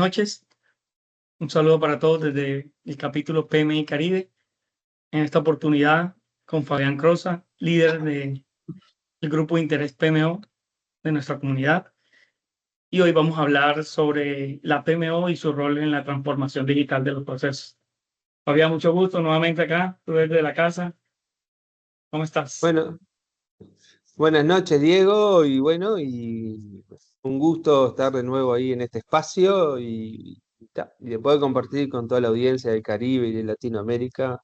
noches. Un saludo para todos desde el capítulo PMI Caribe. En esta oportunidad con Fabián Crosa, líder del grupo de interés PMO de nuestra comunidad. Y hoy vamos a hablar sobre la PMO y su rol en la transformación digital de los procesos. Fabián, mucho gusto nuevamente acá, tú desde la casa. ¿Cómo estás? Bueno, buenas noches, Diego, y bueno, y un gusto estar de nuevo ahí en este espacio y de poder compartir con toda la audiencia del Caribe y de Latinoamérica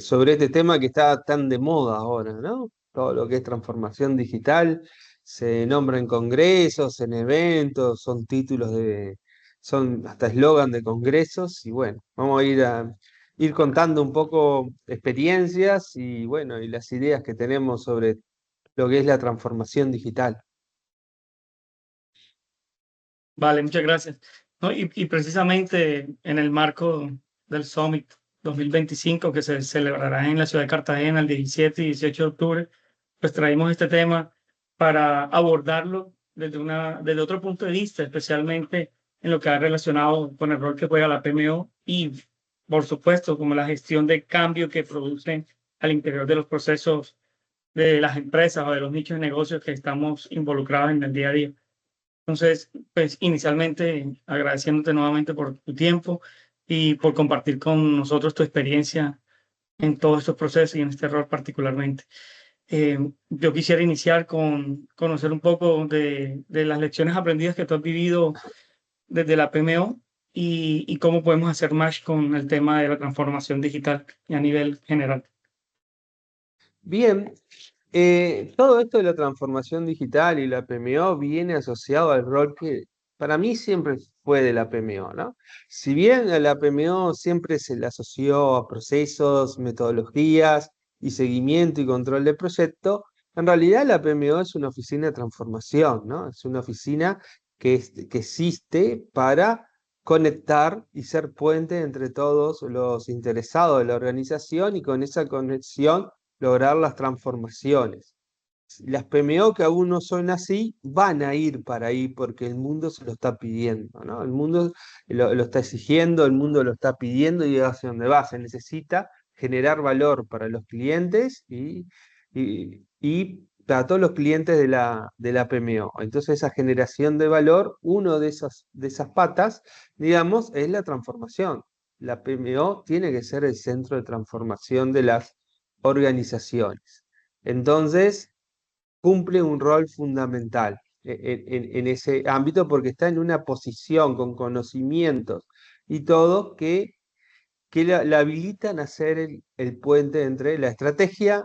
sobre este tema que está tan de moda ahora, ¿no? Todo lo que es transformación digital, se nombra en congresos, en eventos, son son hasta eslogan de congresos, y bueno, vamos a ir contando un poco experiencias y bueno, y las ideas que tenemos sobre lo que es la transformación digital. Vale, muchas gracias. No, y precisamente en el marco del Summit 2025 que se celebrará en la ciudad de Cartagena el 17 y 18 de octubre, pues traemos este tema para abordarlo desde otro punto de vista, especialmente en lo que ha relacionado con el rol que juega la PMO y, por supuesto, como la gestión de cambio que produce al interior de los procesos de las empresas o de los nichos de negocios que estamos involucrados en el día a día. Entonces, pues inicialmente agradeciéndote nuevamente por tu tiempo y por compartir con nosotros tu experiencia en todos estos procesos y en este rol particularmente. Yo quisiera iniciar con conocer un poco de las lecciones aprendidas que tú has vivido desde la PMO y cómo podemos hacer match con el tema de la transformación digital y a nivel general. Bien, todo esto de la transformación digital y la PMO viene asociado al rol que para mí siempre fue de la PMO, ¿no? Si bien a la PMO siempre se le asoció a procesos, metodologías y seguimiento y control de proyecto, en realidad la PMO es una oficina de transformación, ¿no? Es una oficina que existe para conectar y ser puente entre todos los interesados de la organización y con esa conexión lograr las transformaciones. Las PMO que aún no son así van a ir para ahí porque el mundo se lo está pidiendo, ¿no? El mundo lo está exigiendo, el mundo lo está pidiendo y es hacia donde va. Se necesita generar valor para los clientes y para todos los clientes de la PMO. Entonces esa generación de valor, uno de esas patas, digamos, es la transformación. La PMO tiene que ser el centro de transformación de las organizaciones. Entonces, cumple un rol fundamental en ese ámbito porque está en una posición con conocimientos y todo que la habilitan a ser el puente entre la estrategia,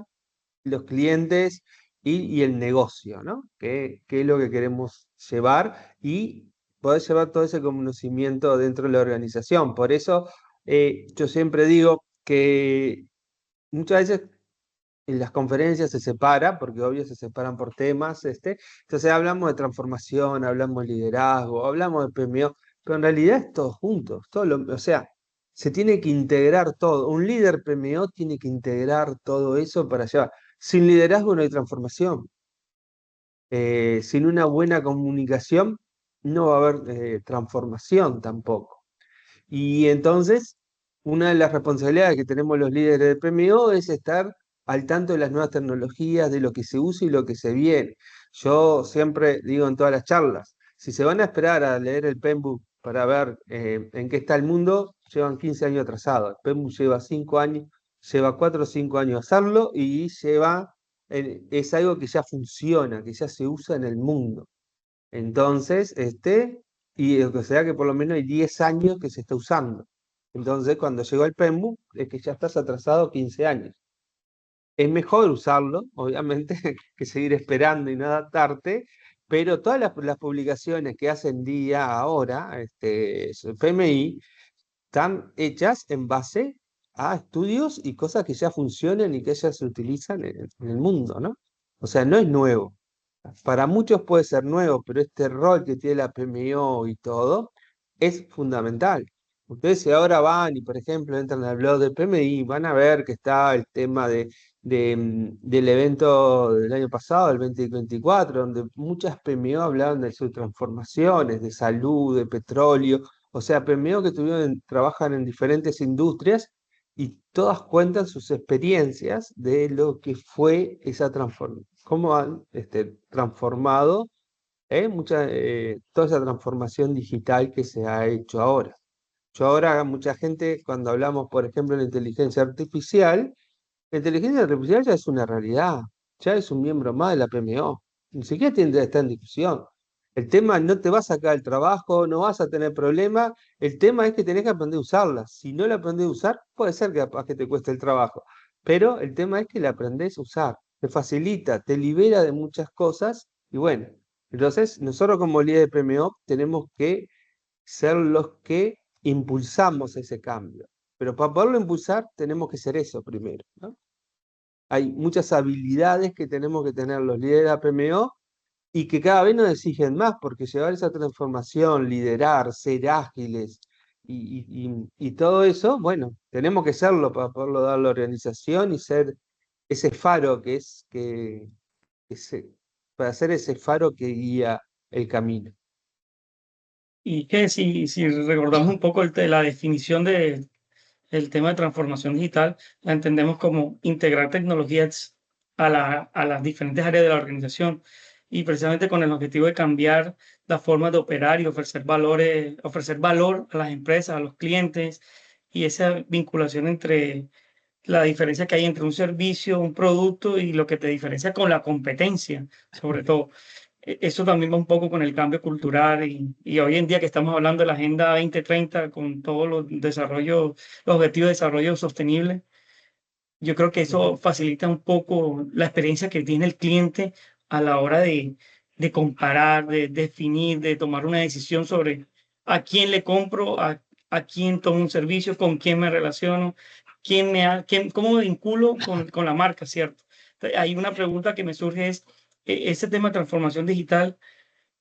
los clientes y el negocio, ¿no? Que es lo que queremos llevar y poder llevar todo ese conocimiento dentro de la organización. Por eso yo siempre digo que muchas veces en las conferencias se separa, porque obvio se separan por temas, entonces hablamos de transformación, hablamos de liderazgo, hablamos de PMO, pero en realidad es todo juntos, o sea, se tiene que integrar todo. Un líder PMO tiene que integrar todo eso para llevar. Sin liderazgo no hay transformación. Sin una buena comunicación no va a haber transformación tampoco. Y entonces, una de las responsabilidades que tenemos los líderes de PMO es estar al tanto de las nuevas tecnologías, de lo que se usa y lo que se viene. Yo siempre digo en todas las charlas, si se van a esperar a leer el PMBOK para ver en qué está el mundo, llevan 15 años atrasados. El PMBOK lleva 5 años, lleva 4 o 5 años hacerlo y es algo que ya funciona, que ya se usa en el mundo. Entonces, o sea que por lo menos hay 10 años que se está usando. Entonces, cuando llegó el PEMBU, es que ya estás atrasado 15 años. Es mejor usarlo, obviamente, que seguir esperando y no adaptarte, pero todas las publicaciones que hacen día ahora, PMI, están hechas en base a estudios y cosas que ya funcionan y que ya se utilizan en el mundo, ¿no? O sea, no es nuevo. Para muchos puede ser nuevo, pero este rol que tiene la PMO y todo es fundamental. Ustedes si ahora van y, por ejemplo, entran al blog de PMI, van a ver que está el tema del evento del año pasado, el 2024, donde muchas PMO hablaban de sus transformaciones, de salud, de petróleo, o sea, PMO que trabajan en diferentes industrias y todas cuentan sus experiencias de lo que fue esa transformación, cómo han transformado toda esa transformación digital que se ha hecho ahora. Yo ahora, mucha gente, cuando hablamos, por ejemplo, de la inteligencia artificial ya es una realidad, ya es un miembro más de la PMO. Ni siquiera tiene que estar en discusión. El tema no te va a sacar el trabajo, no vas a tener problema. El tema es que tenés que aprender a usarla. Si no la aprendés a usar, puede ser que capaz que te cueste el trabajo. Pero el tema es que la aprendés a usar. Te facilita, te libera de muchas cosas. Y bueno, entonces nosotros como líder de PMO tenemos que ser los que impulsamos ese cambio. Pero para poderlo impulsar tenemos que ser eso primero, ¿no? Hay muchas habilidades que tenemos que tener los líderes de PMO y que cada vez nos exigen más, porque llevar esa transformación, liderar, ser ágiles y todo eso, bueno, tenemos que serlo para poderlo dar a la organización y ser ese faro ese- para ser ese faro que guía el camino. Y que si recordamos un poco la definición de el tema de transformación digital, la entendemos como integrar tecnologías a las diferentes áreas de la organización y precisamente con el objetivo de cambiar la forma de operar y ofrecer valores, ofrecer valor a las empresas, a los clientes y esa vinculación entre la diferencia que hay entre un servicio, un producto y lo que te diferencia con la competencia, sobre todo. Eso también va un poco con el cambio cultural y hoy en día que estamos hablando de la Agenda 2030 con todos los desarrollos, los objetivos de desarrollo sostenible, yo creo que eso Ujú. facilita un poco la experiencia que tiene el cliente a la hora de comparar, de definir, de tomar una decisión sobre a quién le compro, a quién tomo un servicio, con quién me relaciono, cómo me vinculo con la marca, ¿cierto? Hay una pregunta que me surge es, ese tema de transformación digital,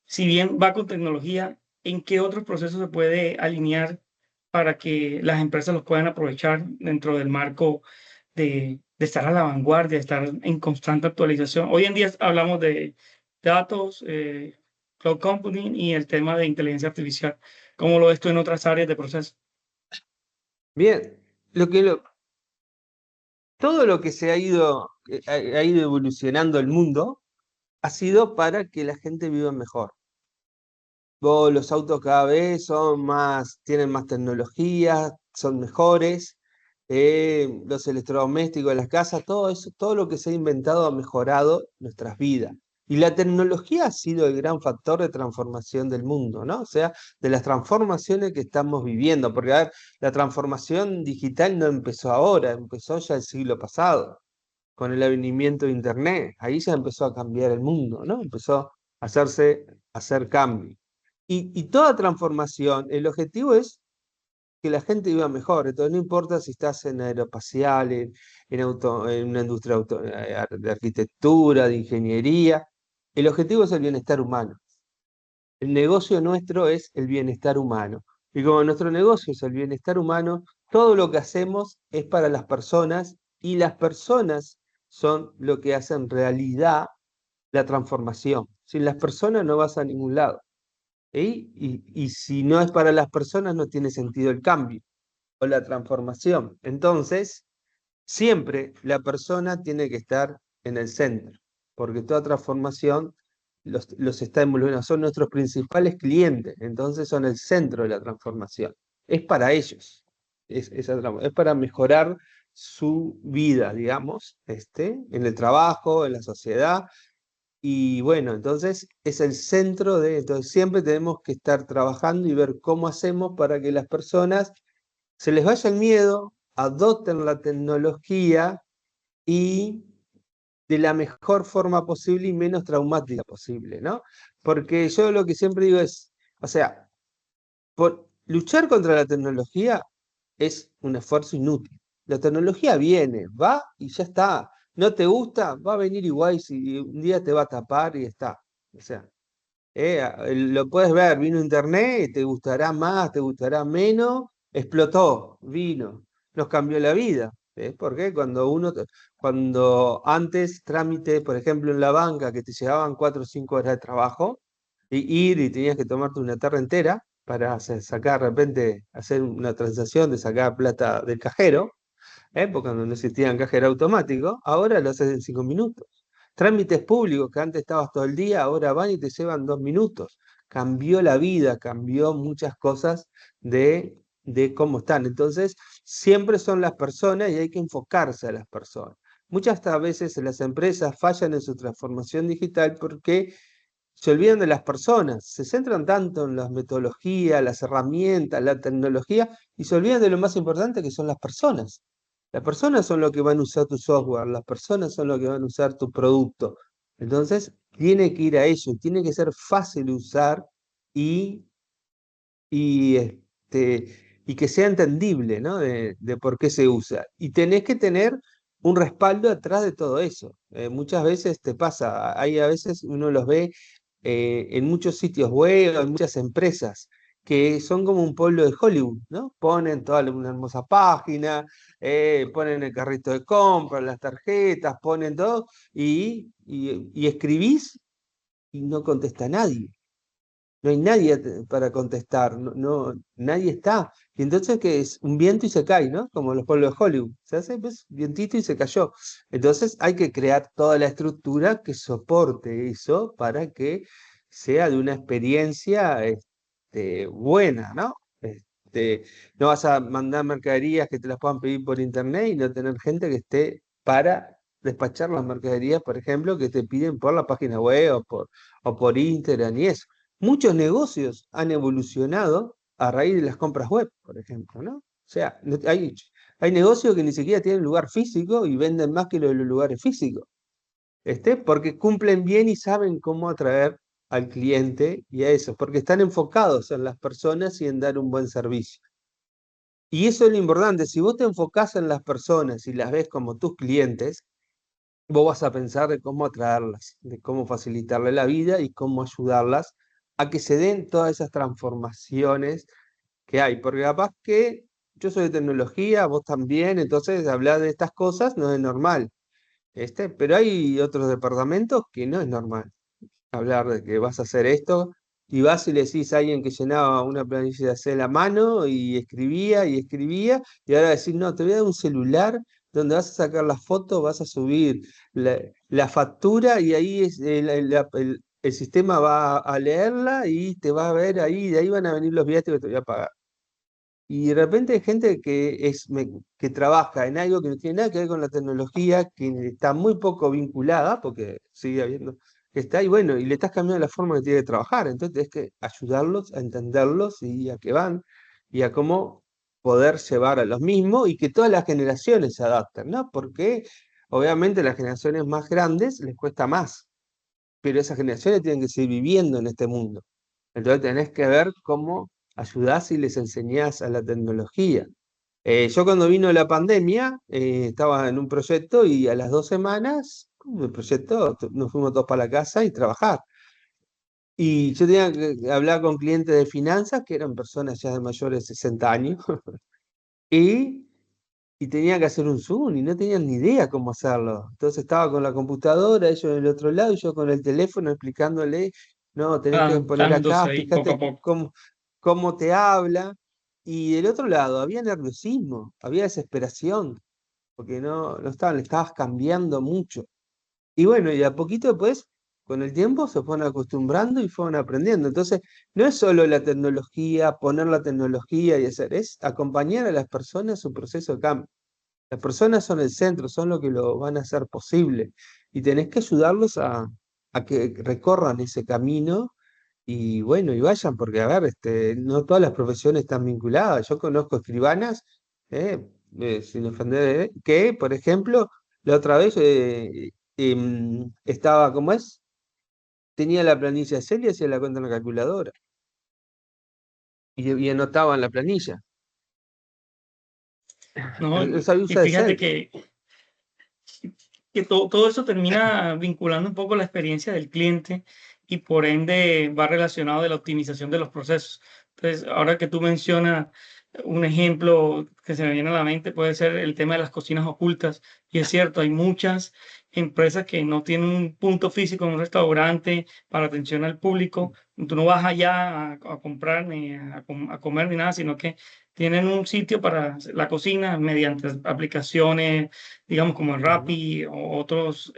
si bien va con tecnología, ¿en qué otros procesos se puede alinear para que las empresas los puedan aprovechar dentro del marco de estar a la vanguardia, de estar en constante actualización? Hoy en día hablamos de datos, cloud computing y el tema de inteligencia artificial. ¿Cómo lo ves tú en otras áreas de proceso? Bien, lo que lo- todo lo que se ha ido evolucionando el mundo ha sido para que la gente viva mejor. Los autos cada vez son más, tienen más tecnología, son mejores, los electrodomésticos de las casas, todo eso, todo lo que se ha inventado ha mejorado nuestras vidas. Y la tecnología ha sido el gran factor de transformación del mundo, ¿no? O sea, de las transformaciones que estamos viviendo, porque a ver, la transformación digital no empezó ahora, empezó ya el siglo pasado, con el advenimiento de Internet. Ahí ya empezó a cambiar el mundo, ¿no? Empezó a hacer cambio. Y toda transformación, el objetivo es que la gente viva mejor. Entonces, no importa si estás en aeroespacial, en una industria de arquitectura, de ingeniería, el objetivo es el bienestar humano. El negocio nuestro es el bienestar humano. Y como nuestro negocio es el bienestar humano, todo lo que hacemos es para las personas y las personas son lo que hacen realidad la transformación. Sin las personas no vas a ningún lado. Y si no es para las personas, no tiene sentido el cambio o la transformación. Entonces, siempre la persona tiene que estar en el centro, porque toda transformación los está involucrando, son nuestros principales clientes, entonces son el centro de la transformación. Es para ellos, es para mejorar su vida, digamos, en el trabajo, en la sociedad, y bueno, entonces es el centro entonces siempre tenemos que estar trabajando y ver cómo hacemos para que las personas se les vaya el miedo, adopten la tecnología y de la mejor forma posible y menos traumática posible, ¿no? Porque yo lo que siempre digo es, o sea, luchar contra la tecnología es un esfuerzo inútil. La tecnología viene, va y ya está. No te gusta, va a venir igual y si un día te va a tapar y está. O sea, lo puedes ver, vino internet, te gustará más, te gustará menos, explotó, vino, nos cambió la vida. Porque cuando antes trámite, por ejemplo, en la banca, que te llevaban 4 o 5 horas de trabajo, y tenías que tomarte una tarde entera para sacar de repente, hacer una transacción de sacar plata del cajero, porque no existían cajero automático, ahora lo haces en 5 minutos. Trámites públicos que antes estabas todo el día, ahora van y te llevan 2 minutos. Cambió la vida, cambió muchas cosas de cómo están. Entonces, siempre son las personas y hay que enfocarse a las personas. Muchas veces las empresas fallan en su transformación digital porque se olvidan de las personas, se centran tanto en las metodologías, las herramientas, la tecnología, y se olvidan de lo más importante que son las personas. Las personas son lo que van a usar tu software, las personas son lo que van a usar tu producto. Entonces, tiene que ir a ello, tiene que ser fácil de usar y, y que sea entendible, ¿no? De por qué se usa. Y tenés que tener un respaldo atrás de todo eso. Muchas veces te pasa, hay a veces uno los ve en muchos sitios web, en muchas empresas, que son como un pueblo de Hollywood, ¿no? Ponen toda una hermosa página, ponen el carrito de compra, las tarjetas, ponen todo, y escribís y no contesta nadie. No hay nadie para contestar, nadie está. Y entonces, que es un viento y se cae, ¿no? Como los pueblos de Hollywood. Se hace pues, vientito y se cayó. Entonces hay que crear toda la estructura que soporte eso para que sea de una experiencia buena, ¿no? No vas a mandar mercaderías que te las puedan pedir por internet y no tener gente que esté para despachar las mercaderías, por ejemplo, que te piden por la página web o por Instagram y eso. Muchos negocios han evolucionado a raíz de las compras web, por ejemplo, ¿no? O sea, hay negocios que ni siquiera tienen lugar físico y venden más que los lugares físicos, porque cumplen bien y saben cómo atraer al cliente y a eso, porque están enfocados en las personas y en dar un buen servicio. Y eso es lo importante, si vos te enfocás en las personas y las ves como tus clientes, vos vas a pensar de cómo atraerlas, de cómo facilitarle la vida y cómo ayudarlas a que se den todas esas transformaciones que hay. Porque capaz que yo soy de tecnología, vos también, entonces hablar de estas cosas no es normal. Pero hay otros departamentos que no es normal hablar de que vas a hacer esto, y vas y le decís a alguien que llenaba una planilla de Excel a mano y escribía, y ahora decís, no, te voy a dar un celular donde vas a sacar la foto, vas a subir la factura y ahí el sistema va a leerla y te va a ver ahí, de ahí van a venir los viáticos que te voy a pagar. Y de repente hay gente que trabaja en algo que no tiene nada que ver con la tecnología, que está muy poco vinculada, porque sigue habiendo, que está ahí, bueno, y le estás cambiando la forma que tiene de trabajar. Entonces tienes que ayudarlos a entenderlos y a qué van, y a cómo poder llevar a los mismos y que todas las generaciones se adapten, ¿no? Porque obviamente a las generaciones más grandes les cuesta más, pero esas generaciones tienen que seguir viviendo en este mundo. Entonces tenés que ver cómo ayudás y les enseñás a la tecnología. Yo cuando vino la pandemia, estaba en un proyecto y a las 2 semanas, el proyecto, nos fuimos todos para la casa y trabajar. Y yo tenía que hablar con clientes de finanzas, que eran personas ya de mayores de 60 años, y, y tenía que hacer un Zoom y no tenían ni idea cómo hacerlo. Entonces estaba con la computadora, ellos en el otro lado y yo con el teléfono explicándole, no, tenés que poner adaptándose acá, ahí poco a fíjate poco. cómo te habla. Y del otro lado había nerviosismo, había desesperación, porque no estaban, le estabas cambiando mucho. Y bueno, y a poquito después, con el tiempo, se fueron acostumbrando y fueron aprendiendo. Entonces, no es solo la tecnología, poner la tecnología y hacer, es acompañar a las personas en su proceso de cambio. Las personas son el centro, son lo que lo van a hacer posible. Y tenés que ayudarlos a que recorran ese camino y bueno, y vayan, porque a ver, no todas las profesiones están vinculadas. Yo conozco escribanas, sin ofender, que, por ejemplo, la otra vez estaba, ¿cómo es? Tenía la planilla de Excel y hacía la cuenta en la calculadora. Y anotaba en la planilla. ¿No? Él sabía Y usar fíjate Excel. que todo eso termina vinculando un poco la experiencia del cliente y por ende va relacionado de la optimización de los procesos. Entonces, ahora que tú mencionas Un ejemplo que se me viene a la mente puede ser el tema de las cocinas ocultas. Y es cierto, hay muchas empresas que no tienen un punto físico en un restaurante para atención al público. Tú no vas allá a comprar ni a comer ni nada, sino que tienen un sitio para la cocina mediante aplicaciones, digamos como el Ujú. Rappi o otros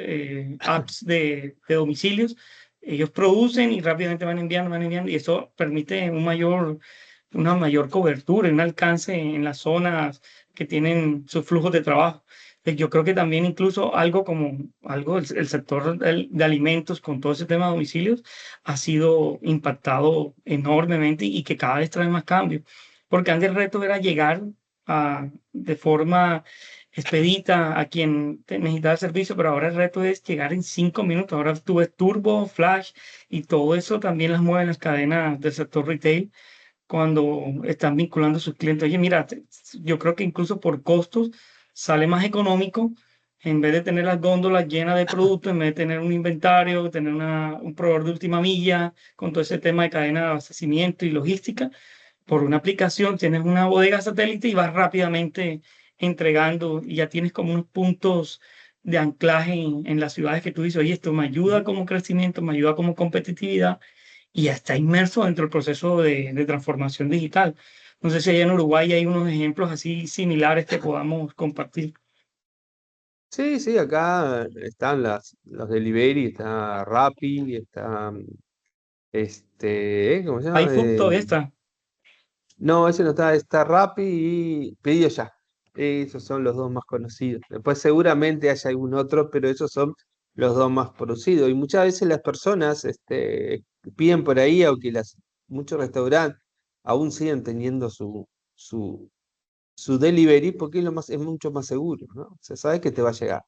apps de domicilios. Ellos producen y rápidamente van enviando, y eso permite una mayor cobertura y un alcance en las zonas que tienen sus flujos de trabajo. Yo creo que también incluso algo como el sector de alimentos con todo ese tema de domicilios ha sido impactado enormemente y que cada vez trae más cambios. Porque antes el reto era llegar de forma expedita a quien necesitaba el servicio, pero ahora el reto es llegar en 5 minutos. Ahora tú ves Turbo, Flash y todo eso también las mueven las cadenas del sector retail cuando están vinculando a sus clientes. Oye, mira, yo creo que incluso por costos sale más económico en vez de tener las góndolas llenas de productos, en vez de tener un inventario, tener un proveedor de última milla, con todo ese tema de cadena de abastecimiento y logística. Por una aplicación tienes una bodega satélite y vas rápidamente entregando y ya tienes como unos puntos de anclaje en las ciudades que tú dices, oye, esto me ayuda Ujú. como crecimiento, me ayuda como competitividad y ya está inmerso dentro del proceso de transformación digital. No sé si allá en Uruguay hay unos ejemplos así similares que podamos compartir. Sí, sí, acá están los delivery, está Rappi, está ¿cómo se llama? iFood todavía está. No, ese no está, está Rappi y Pedido Ya. Esos son los dos más conocidos. Después seguramente haya algún otro, pero esos son los dos más conocidos. Y muchas veces las personas piden por ahí, aunque muchos restaurantes aún siguen teniendo su, su delivery, porque es mucho más seguro, ¿no? O sea, sabes que te va a llegar,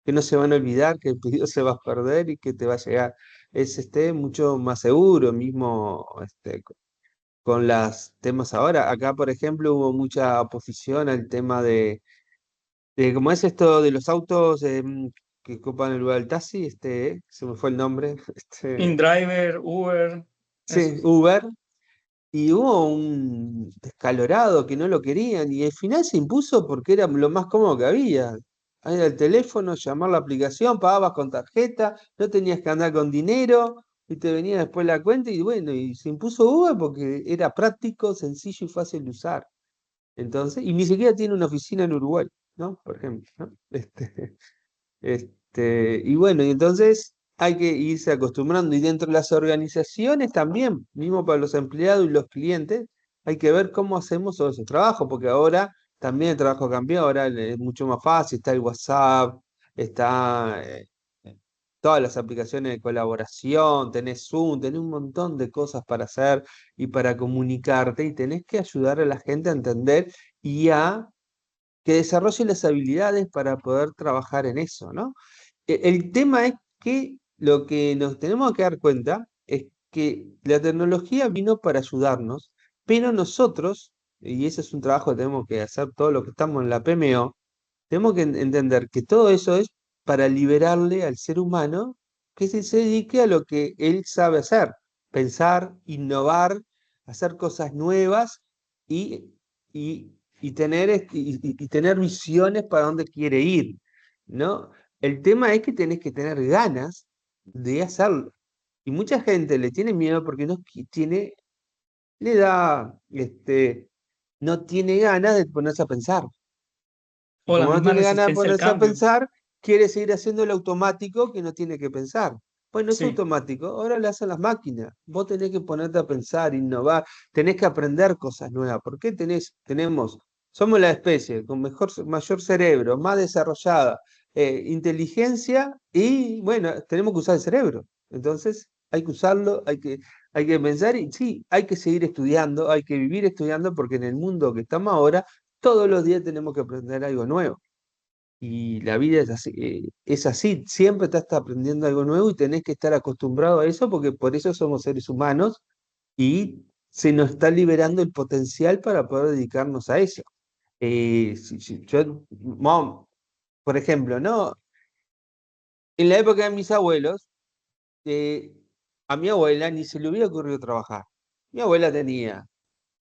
que no se van a olvidar, que el pedido se va a perder y que te va a llegar. Es mucho más seguro, mismo con los temas ahora. Acá, por ejemplo, hubo mucha oposición al tema de cómo es esto de los autos que ocupan el lugar del taxi, se me fue el nombre, InDriver, Uber, sí, esos. Uber, y hubo un descalorado que no lo querían, y al final se impuso porque era lo más cómodo que había. Ahí era el teléfono, llamar la aplicación, pagabas con tarjeta, no tenías que andar con dinero, y te venía después la cuenta, y bueno, y se impuso Uber porque era práctico, sencillo y fácil de usar. Entonces, y ni siquiera tiene una oficina en Uruguay, ¿no? Por ejemplo, ¿no? Y bueno, y entonces hay que irse acostumbrando. Y dentro de las organizaciones también, mismo para los empleados y los clientes, hay que ver cómo hacemos todo ese trabajo, porque ahora también el trabajo cambió, ahora es mucho más fácil, está el WhatsApp, está todas las aplicaciones de colaboración, tenés Zoom, tenés un montón de cosas para hacer y para comunicarte, y tenés que ayudar a la gente a entender y a que desarrolle las habilidades para poder trabajar en eso, ¿no? El tema es que lo que nos tenemos que dar cuenta es que la tecnología vino para ayudarnos, pero nosotros, y ese es un trabajo que tenemos que hacer todos los que estamos en la PMO, tenemos que entender que todo eso es para liberarle al ser humano que se dedique a lo que él sabe hacer, pensar, innovar, hacer cosas nuevas y, y tener, y tener visiones para dónde quiere ir, ¿no? El tema es que tenés que tener ganas de hacerlo. Y mucha gente le tiene miedo porque tiene, le da, no tiene ganas de ponerse a pensar. Y O la como no misma tiene ganas de resistencia al ponerse a cambio. pensar, quiere seguir haciendo el automático que no tiene que pensar. Pues no es Sí. automático, ahora lo hacen las máquinas. Vos tenés que ponerte a pensar, innovar, tenés que aprender cosas nuevas. ¿Por qué somos la especie con mayor cerebro, más desarrollada, inteligencia y bueno, tenemos que usar el cerebro. Entonces hay que usarlo, hay que pensar y sí, hay que seguir estudiando, hay que vivir estudiando porque en el mundo que estamos ahora todos los días tenemos que aprender algo nuevo. Y la vida es así, siempre estás aprendiendo algo nuevo y tenés que estar acostumbrado a eso porque por eso somos seres humanos y se nos está liberando el potencial para poder dedicarnos a eso. Por ejemplo, ¿no? En la época de mis abuelos, eh, a mi abuela ni se le hubiera ocurrido trabajar. Mi abuela tenía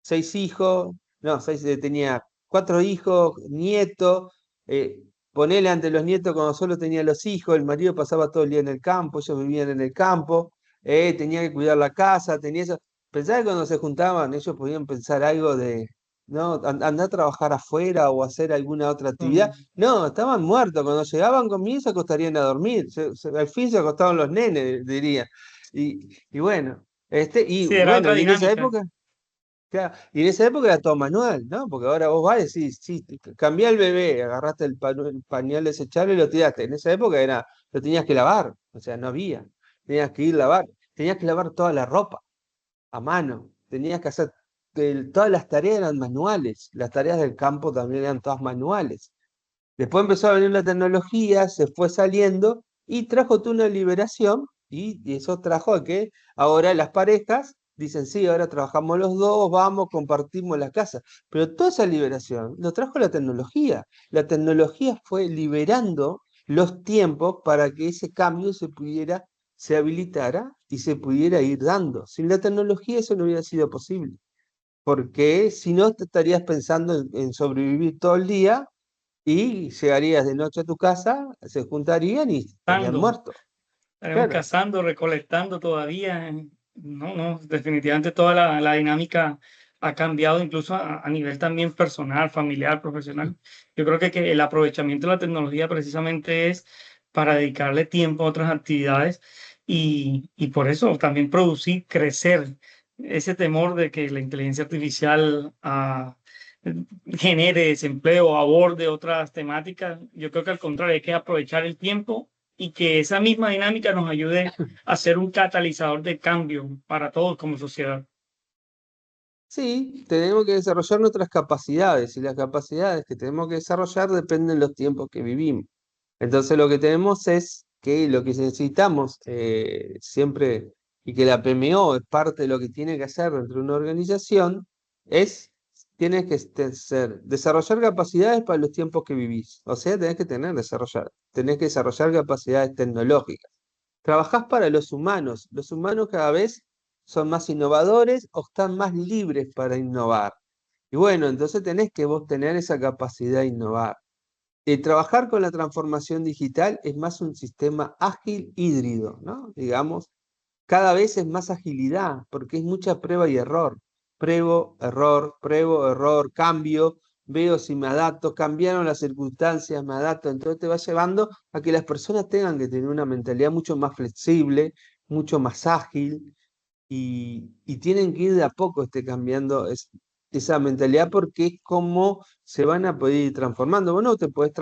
6 hijos, no, tenía 4 hijos, nietos, eh, ponele ante los nietos cuando solo tenía los hijos, el marido pasaba todo el día en el campo, ellos vivían en el campo, tenía que cuidar la casa, tenía eso. Pensaba que cuando se juntaban ellos podían pensar algo de, no, andar a trabajar afuera o hacer alguna otra actividad. Mm. No, estaban muertos. Cuando llegaban conmigo se acostarían a dormir. Al fin se acostaban los nenes, diría. Y bueno, y Sí, era bueno, otra y en esa dinámica. época, claro, y en esa época era todo manual, ¿no? Porque ahora vos vas y decís, sí, cambiá el bebé, agarraste el pañal desechable y lo tiraste. En esa época era, lo tenías que lavar, o sea, no había. Tenías que ir a lavar, tenías que lavar toda la ropa a mano, tenías que hacer, todas las tareas eran manuales, las tareas del campo también eran todas manuales. Después empezó a venir la tecnología, se fue saliendo y trajo toda una liberación y eso trajo a que ahora las parejas dicen, sí, ahora trabajamos los dos, vamos, compartimos la casa. Pero toda esa liberación lo trajo la tecnología. La tecnología fue liberando los tiempos para que ese cambio se habilitara y se pudiera ir dando. Sin la tecnología eso no hubiera sido posible, porque si no te estarías pensando en sobrevivir todo el día y llegarías de noche a tu casa, se juntarían y estarían Cazando, muertos. estaremos Claro. cazando, recolectando todavía. No, no, definitivamente toda la dinámica ha cambiado, incluso a nivel también personal, familiar, profesional. Yo creo que el aprovechamiento de la tecnología precisamente es para dedicarle tiempo a otras actividades y por eso también producir, crecer ese temor de que la inteligencia artificial genere desempleo, aborde otras temáticas. Yo creo que al contrario, hay que aprovechar el tiempo y que esa misma dinámica nos ayude a ser un catalizador de cambio para todos como sociedad. Sí, tenemos que desarrollar nuestras capacidades y las capacidades que tenemos que desarrollar dependen de los tiempos que vivimos. Entonces lo que tenemos es que lo que necesitamos siempre, y que la PMO es parte de lo que tiene que hacer dentro de una organización, es, tienes que desarrollar capacidades para los tiempos que vivís. O sea, tenés que desarrollar capacidades tecnológicas. Trabajás para los humanos cada vez son más innovadores o están más libres para innovar. Y bueno, entonces tenés que vos tener esa capacidad de innovar. Trabajar con la transformación digital es más un sistema ágil híbrido, ¿no? Digamos, cada vez es más agilidad, porque es mucha prueba y error. Pruebo, error, cambio, veo si me adapto, cambiaron las circunstancias, me adapto. Entonces te va llevando a que las personas tengan que tener una mentalidad mucho más flexible, mucho más ágil, y tienen que ir de a poco cambiando esa mentalidad porque es como se van a poder ir transformando. Vos no te podés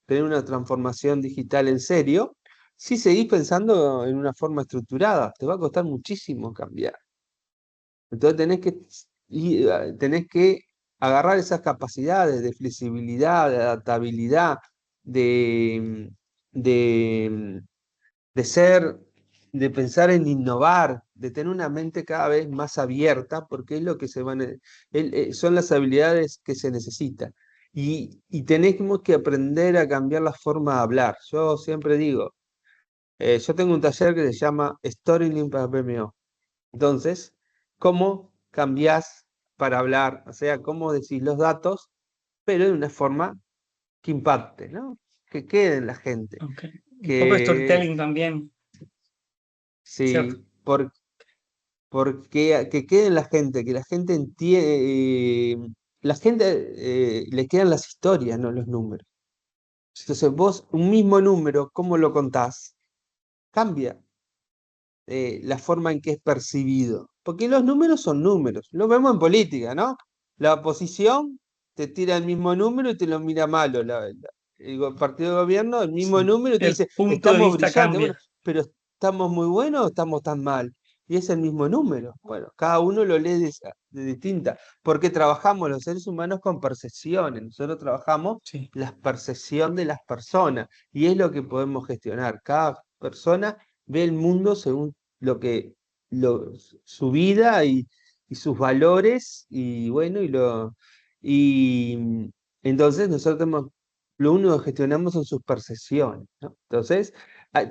tener una transformación digital en serio si seguís pensando en una forma estructurada. Te va a costar muchísimo cambiar. Entonces tenés que agarrar esas capacidades de flexibilidad, de adaptabilidad, de, de, de ser, de pensar en innovar, de tener una mente cada vez más abierta, porque es lo que son las habilidades que se necesitan. Y tenemos que aprender a cambiar la forma de hablar. Yo siempre digo, yo tengo un taller que se llama Storytelling para PMO. Entonces, ¿cómo cambiás para hablar? O sea, cómo decís los datos, pero de una forma que impacte, ¿no? Que quede en la gente. Okay. Un poco de Que storytelling también, ¿cierto? sí, porque que quede en la gente, que la gente entiende, la gente le quedan las historias, no los números. Entonces vos, un mismo número, ¿cómo lo contás? Cambia la forma en que es percibido. Porque los números son números. Lo vemos en política, ¿no? La oposición te tira el mismo número y te lo mira malo. El partido de gobierno, el mismo Sí. número y te El dice, punto de estamos vista brillantes. Bueno, cambia. pero ¿estamos muy buenos o estamos tan mal? Y es el mismo número. Bueno, cada uno lo lee de distinta. Porque trabajamos los seres humanos con percepciones. Nosotros trabajamos Sí. la percepción de las personas. Y es lo que podemos gestionar. Cada persona ve el mundo según lo que su vida y sus valores y bueno y entonces nosotros lo único que gestionamos son sus percepciones, ¿no? Entonces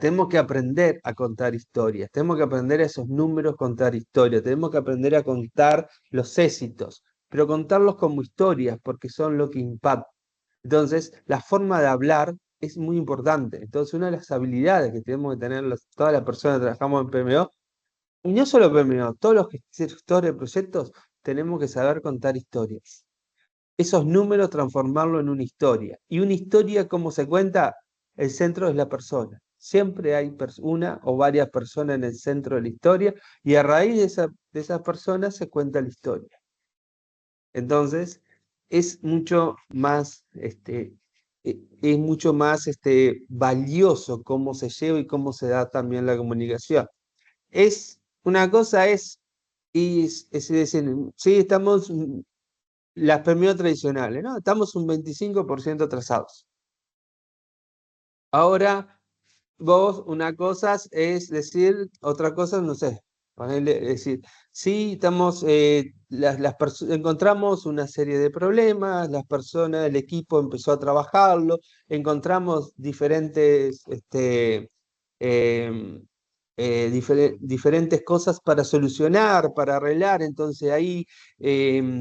tenemos que aprender a contar historias, tenemos que aprender a esos números contar historias, tenemos que aprender a contar los éxitos, pero contarlos como historias, porque son lo que impacta. Entonces, la forma de hablar es muy importante. Entonces, una de las habilidades que tenemos que tener todas las personas que trabajamos en PMO, y no solo PMO, todos los gestores de proyectos, tenemos que saber contar historias. Esos números transformarlo en una historia. Y una historia, ¿cómo se cuenta? El centro es la persona. Siempre hay una o varias personas en el centro de la historia y a raíz de esas personas se cuenta la historia. Entonces, es mucho más, es mucho más valioso cómo se lleva y cómo se da también la comunicación. Una cosa es decir, sí, estamos las PMO tradicionales, ¿no? Estamos un 25% atrasados. Ahora, vos, una cosa es decir, otra cosa, no sé, es decir, sí, estamos, encontramos una serie de problemas, las personas, el equipo empezó a trabajarlo, encontramos diferentes, em, diferentes cosas para solucionar, para arreglar, entonces ahí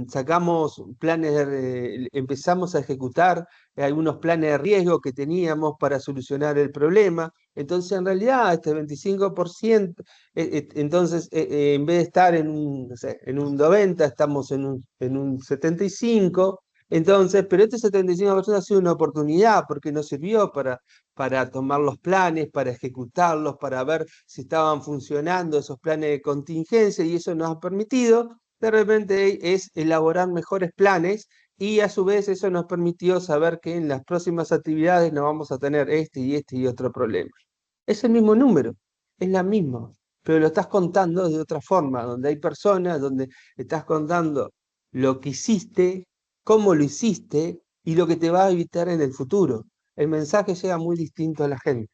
sacamos planes, empezamos a ejecutar algunos planes de riesgo que teníamos para solucionar el problema. Entonces, en realidad, este 25%, entonces, en vez de estar en un, no sé, en un 90, estamos en un 75%. Entonces, pero este 75% ha sido una oportunidad porque nos sirvió para tomar los planes, para ejecutarlos, para ver si estaban funcionando esos planes de contingencia y eso nos ha permitido de repente es elaborar mejores planes y a su vez eso nos permitió saber que en las próximas actividades no vamos a tener este y otro problema. Es el mismo número, es la misma, pero lo estás contando de otra forma, donde hay personas, donde estás contando lo que hiciste, cómo lo hiciste y lo que te va a evitar en el futuro. El mensaje llega muy distinto a la gente.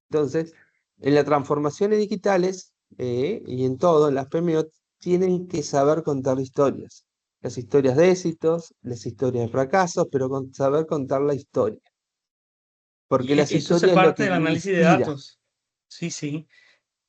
Entonces, en las transformaciones digitales y en todo, en las PMO, tienen que saber contar historias. Las historias de éxitos, las historias de fracasos, pero saber contar la historia. Porque las Eso hace historias es lo parte que del análisis de inspira. datos. Sí, sí.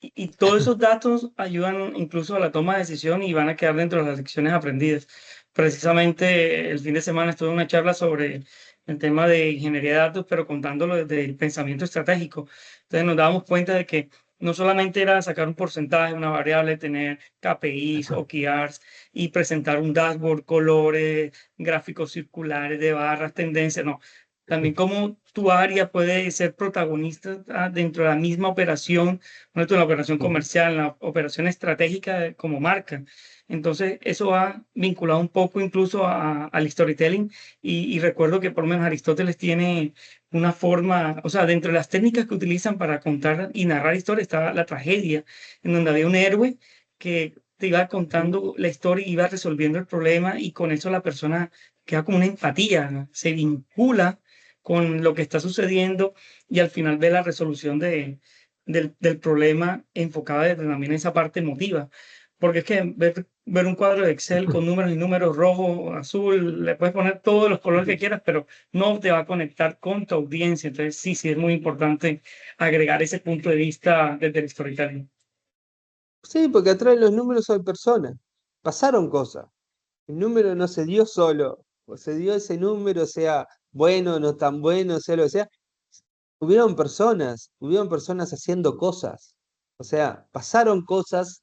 Y todos esos datos ayudan incluso a la toma de decisión y van a quedar dentro de las lecciones aprendidas. Precisamente el fin de semana estuve en una charla sobre el tema de ingeniería de datos, pero contándolo desde el pensamiento estratégico. Entonces nos dábamos cuenta de que no solamente era sacar un porcentaje, una variable, tener KPIs o KRs y presentar un dashboard, colores, gráficos circulares de barras, tendencias, no. También cómo tu área puede ser protagonista dentro de la misma operación, no en la operación comercial, en la operación estratégica como marca. Entonces, eso va vinculado un poco incluso al storytelling y recuerdo que por lo menos Aristóteles tiene una forma, o sea, dentro de las técnicas que utilizan para contar y narrar historias estaba la tragedia, en donde había un héroe que te iba contando la historia y iba resolviendo el problema y con eso la persona queda como una empatía, ¿no? Se vincula con lo que está sucediendo y al final ve la resolución del problema enfocada desde también esa parte emotiva. Porque es que ver un cuadro de Excel con números y números rojo, azul, le puedes poner todos los colores que quieras, pero no te va a conectar con tu audiencia. Entonces, sí, sí, es muy importante agregar ese punto de vista desde el storytelling. Sí, porque atrás de los números hay personas. Pasaron cosas. El número no se dio solo. O se dio ese número, sea bueno, no tan bueno, sea lo que sea. Hubieron personas haciendo cosas. O sea, pasaron cosas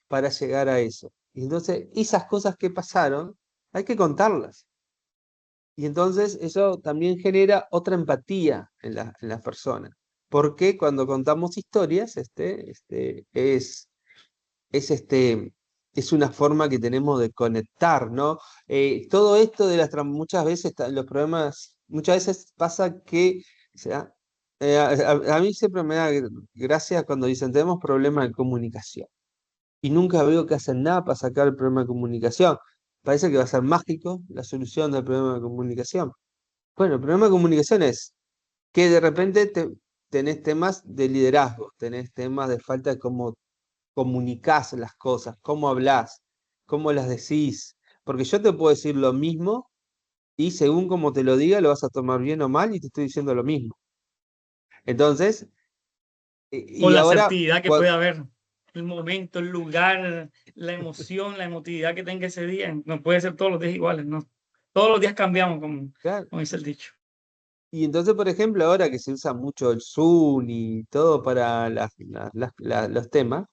para llegar a eso. Y entonces, esas cosas que pasaron, hay que contarlas. Y entonces eso también genera otra empatía en las personas. Porque cuando contamos historias, es una forma que tenemos de conectar, ¿no? Todo esto de muchas veces los problemas, muchas veces pasa que, o sea, a mí siempre me da gracia cuando dicen tenemos problemas de comunicación y nunca veo que hacen nada para sacar el problema de comunicación. Parece que va a ser mágico la solución del problema de comunicación. Bueno, el problema de comunicación es que de repente tenés temas de liderazgo, tenés temas de falta de cómo comunicás las cosas, cómo hablás, cómo las decís. Porque yo te puedo decir lo mismo y según como te lo diga, lo vas a tomar bien o mal y te estoy diciendo lo mismo. Entonces, O y la ahora, asertividad que puede haber. el momento, el lugar, la emoción, la emotividad que tenga ese día. No puede ser todos los días iguales, ¿no? Todos los días cambiamos, Claro. como dice el dicho. Y entonces, por ejemplo, ahora que se usa mucho el Zoom y todo para los temas,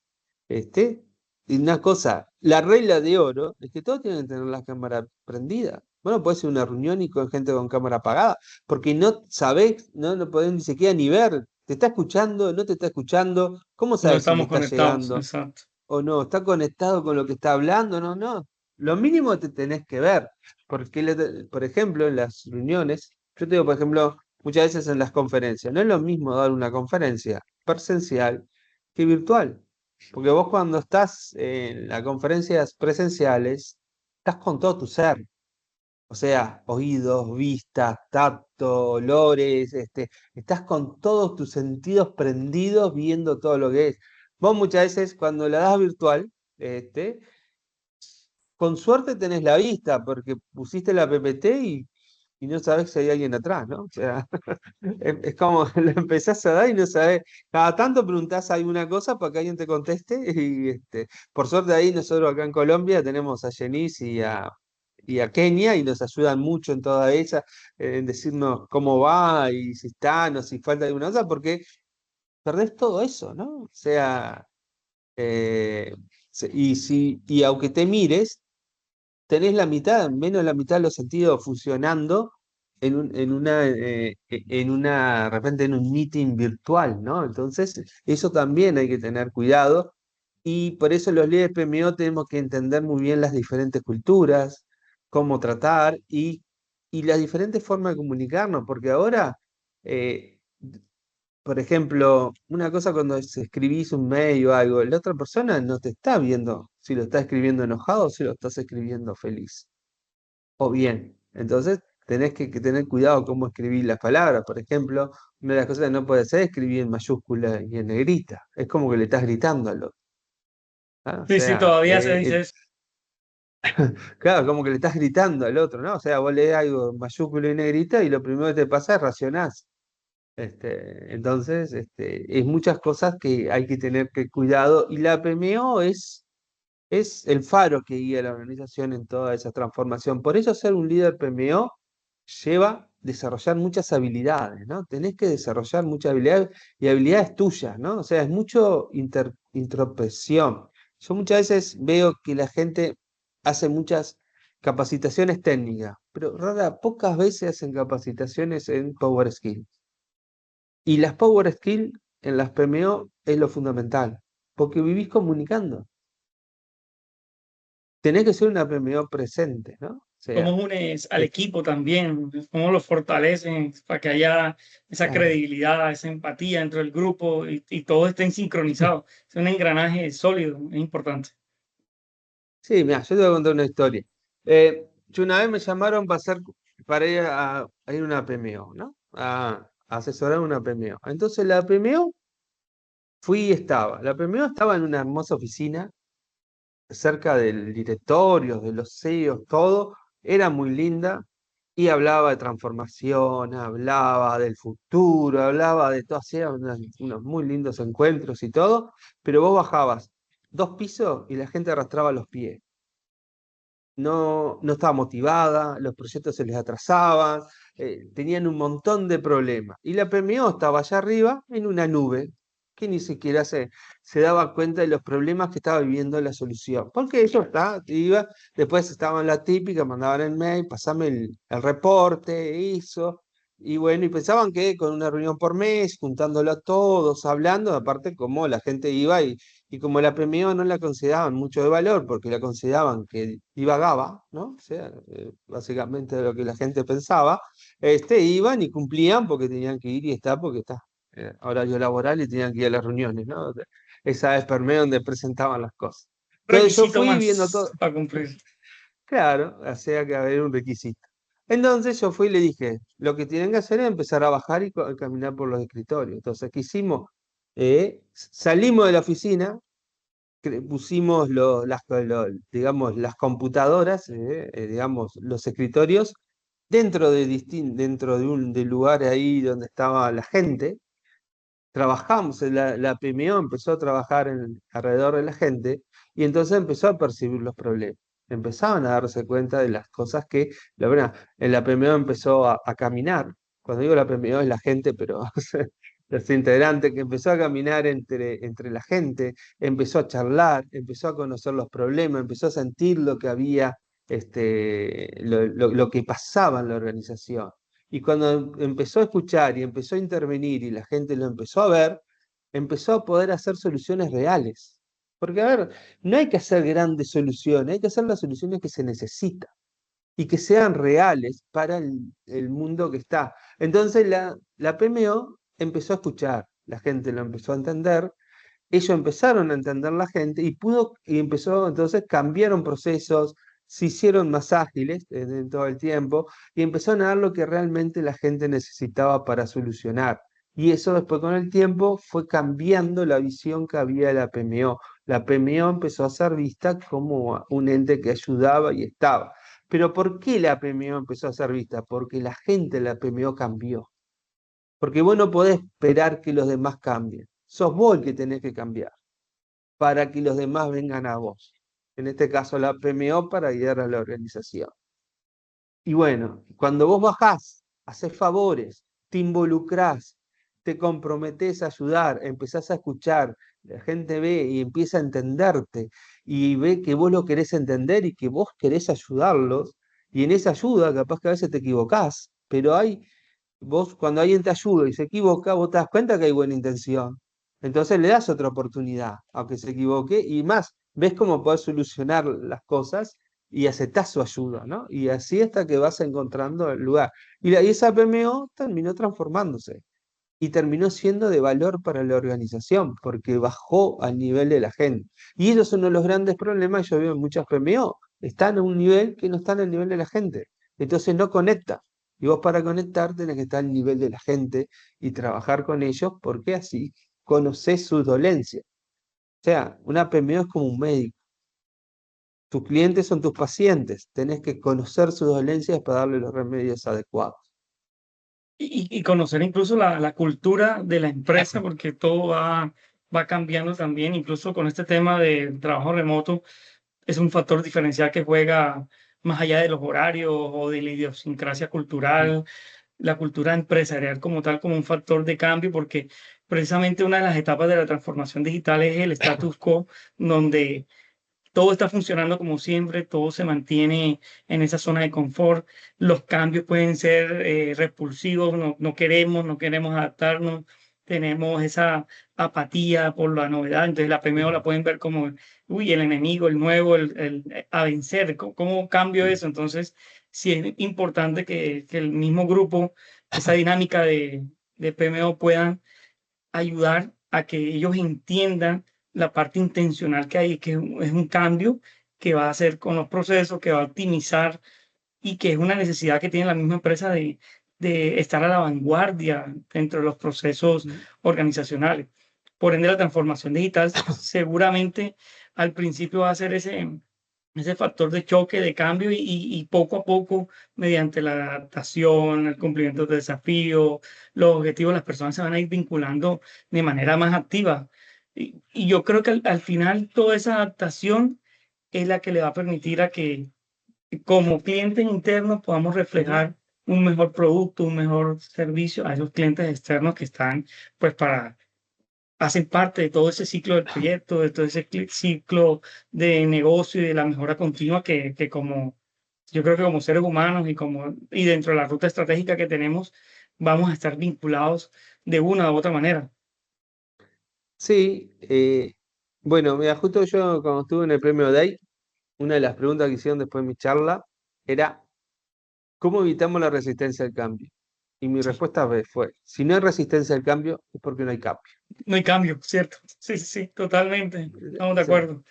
este, y una cosa, la regla de oro es que todos tienen que tener la cámara prendida. Bueno, puede ser una reunión y con gente con cámara apagada, porque no sabés, no lo podés ni siquiera ni ver. ¿Te está escuchando? ¿No te está escuchando? ¿Cómo No sabes si le estamos está conectados, llegando exacto. o no? ¿Está conectado con lo que está hablando? No, no. Lo mínimo te tenés que ver, porque, por ejemplo, en las reuniones, yo te digo, por ejemplo, muchas veces en las conferencias, no es lo mismo dar una conferencia presencial que virtual. Porque vos cuando estás en las conferencias presenciales, estás con todo tu ser. O sea, oídos, vistas, tacto, olores, estás con todos tus sentidos prendidos viendo todo lo que es. Vos muchas veces cuando la das virtual, este, con suerte tenés la vista, porque pusiste la PPT y no sabés si hay alguien atrás, ¿no? O sea, es como lo empezás a dar y no sabés. Cada tanto preguntás alguna cosa para que alguien te conteste. Y por suerte ahí nosotros acá en Colombia tenemos a Jenice y a Kenia y nos ayudan mucho en toda esa, en decirnos cómo va y si están o si falta alguna cosa, porque perdés todo eso, ¿no? O sea, eh, y aunque te mires tenés la mitad, menos de la mitad de los sentidos funcionando de repente en un meeting virtual, ¿no? Entonces, eso también hay que tener cuidado y por eso los líderes PMO tenemos que entender muy bien las diferentes culturas, cómo tratar y las diferentes formas de comunicarnos, porque ahora, eh, por ejemplo, una cosa cuando escribís un mail o algo, la otra persona no te está viendo si lo está escribiendo enojado o si lo estás escribiendo feliz o bien. Entonces, tenés que tener cuidado cómo escribir las palabras. Por ejemplo, una de las cosas que no puedes hacer es escribir en mayúscula y en negrita. Es como que le estás gritando al otro. ¿Ah? O Sí, sí, sea, todavía se dice eso. claro, como que le estás gritando al otro, ¿no? O sea, vos lees algo en mayúscula y negrita y lo primero que te pasa es racionás. Entonces, es muchas cosas que hay que tener que cuidado y la PMO es el faro que guía a la organización en toda esa transformación. Por eso ser un líder PMO lleva desarrollar muchas habilidades, ¿no? Tenés que desarrollar muchas habilidades y habilidades tuyas, ¿no? O sea, es mucho introspección. Yo muchas veces veo que la gente hace muchas capacitaciones técnicas, pero pocas veces hacen capacitaciones en Power Skills. Y las Power Skills en las PMO es lo fundamental, porque vivís comunicando. Tenés que ser una PMO presente, ¿no? O Cómo sea, unes al es- equipo también, cómo lo fortalecen para que haya esa claro. credibilidad, esa empatía dentro del grupo y todo esté sincronizado. Es un engranaje sólido, es importante. Sí, mira, yo te voy a contar una historia. Yo una vez me llamaron para ir a ir a una PMO, ¿no? A asesorar una PMO. Entonces la PMO fui y estaba. La PMO estaba en una hermosa oficina cerca del directorio, de los CEOs, todo. Era muy linda y hablaba de transformación, hablaba del futuro, hablaba de todo, hacía unos muy lindos encuentros y todo, pero vos bajabas 2 pisos y la gente arrastraba los pies. No estaba motivada, los proyectos se les atrasaban, tenían un montón de problemas. Y la PMO estaba allá arriba en una nube que ni siquiera se daba cuenta de los problemas que estaba viviendo la solución. Porque eso iba, después estaban la típica, mandaban el mail, pasame el reporte, eso. Y bueno, y pensaban que con una reunión por mes, juntándolo a todos, hablando, aparte como la gente iba y como la PMO no la consideraban mucho de valor, porque la consideraban que divagaba, ¿no? O sea, básicamente lo que la gente pensaba, iban y cumplían porque tenían que ir y estar, porque está horario laboral y tenían que ir a las reuniones, ¿no? Esa es PMO donde presentaban las cosas. Entonces yo Requisito fui viendo más todo, para cumplir. claro, hacía que haber un requisito. Entonces yo fui y le dije, lo que tienen que hacer es empezar a bajar y caminar por los escritorios. Entonces, ¿qué hicimos? Salimos de la oficina, pusimos digamos, las computadoras, digamos, los escritorios, dentro de un del lugar ahí donde estaba la gente, trabajamos, la PMO empezó a trabajar alrededor de la gente y entonces empezó a percibir los problemas. Empezaban a darse cuenta de las cosas que, la verdad, en la PMO empezó a caminar. Cuando digo la PMO es la gente, pero o sea, los integrantes que empezó a caminar entre la gente, empezó a charlar, empezó a conocer los problemas, empezó a sentir lo que había, lo que pasaba en la organización. Y cuando empezó a escuchar y empezó a intervenir y la gente lo empezó a ver, empezó a poder hacer soluciones reales. Porque, a ver, no hay que hacer grandes soluciones, hay que hacer las soluciones que se necesitan y que sean reales para el mundo que está. Entonces la PMO empezó a escuchar, la gente lo empezó a entender, ellos empezaron a entender la gente y empezó, entonces cambiaron procesos, se hicieron más ágiles en todo el tiempo y empezaron a dar lo que realmente la gente necesitaba para solucionar. Y eso después con el tiempo fue cambiando la visión que había de la PMO. La PMO empezó a ser vista como un ente que ayudaba y estaba. Pero ¿por qué la PMO empezó a ser vista? Porque la gente de la PMO cambió. Porque vos no podés esperar que los demás cambien. Sos vos el que tenés que cambiar para que los demás vengan a vos. En este caso la PMO para guiar a la organización. Y bueno, cuando vos bajás, haces favores, te involucrás, te comprometés a ayudar, empezás a escuchar, la gente ve y empieza a entenderte y ve que vos lo querés entender y que vos querés ayudarlos, y en esa ayuda capaz que a veces te equivocás, pero vos cuando alguien te ayuda y se equivoca, vos te das cuenta que hay buena intención. Entonces le das otra oportunidad, aunque se equivoque, y más, ves cómo podés solucionar las cosas y aceptás su ayuda, ¿no? Y así hasta que vas encontrando el lugar. Y esa PMO terminó transformándose y terminó siendo de valor para la organización, porque bajó al nivel de la gente. Y eso es uno de los grandes problemas, yo veo en muchas PMO, están a un nivel que no están al nivel de la gente. Entonces no conecta. Y vos para conectar tenés que estar al nivel de la gente y trabajar con ellos, porque así conocés sus dolencias. O sea, una PMO es como un médico. Tus clientes son tus pacientes. Tenés que conocer sus dolencias para darle los remedios adecuados. Y conocer incluso la cultura de la empresa, porque todo va cambiando también, incluso con este tema de trabajo remoto, es un factor diferencial que juega más allá de los horarios o de la idiosincrasia Mm. cultural, la cultura empresarial como tal, como un factor de cambio, porque precisamente una de las etapas de la transformación digital es el status quo, donde todo está funcionando como siempre, todo se mantiene en esa zona de confort, los cambios pueden ser repulsivos, no queremos adaptarnos, tenemos esa apatía por la novedad, entonces la primero la pueden ver como, uy, el enemigo, el nuevo, a vencer, ¿cómo cambio eso? Entonces, sí es importante que el mismo grupo, esa dinámica de PMO puedan ayudar a que ellos entiendan la parte intencional que hay, que es un cambio que va a hacer con los procesos, que va a optimizar y que es una necesidad que tiene la misma empresa de estar a la vanguardia dentro de los procesos Mm. organizacionales. Por ende, la transformación digital seguramente al principio va a ser ese factor de choque, de cambio y poco a poco, mediante la adaptación, el cumplimiento de desafíos, los objetivos, las personas se van a ir vinculando de manera más activa. Y yo creo que al final toda esa adaptación es la que le va a permitir a que como clientes internos podamos Ujú. reflejar un mejor producto, un mejor servicio a esos clientes externos que están, pues, hacen parte de todo ese ciclo del proyecto, de todo ese ciclo de negocio y de la mejora continua que como, yo creo que como seres humanos y dentro de la ruta estratégica que tenemos, vamos a estar vinculados de una u otra manera. Sí, bueno, mira, justo yo cuando estuve en el premio Day, una de las preguntas que hicieron después de mi charla era, ¿cómo evitamos la resistencia al cambio? Y mi Sí. respuesta fue, si no hay resistencia al cambio, es porque no hay cambio. No hay cambio, ¿cierto? Sí, sí, sí, totalmente. Estamos O de sea, acuerdo.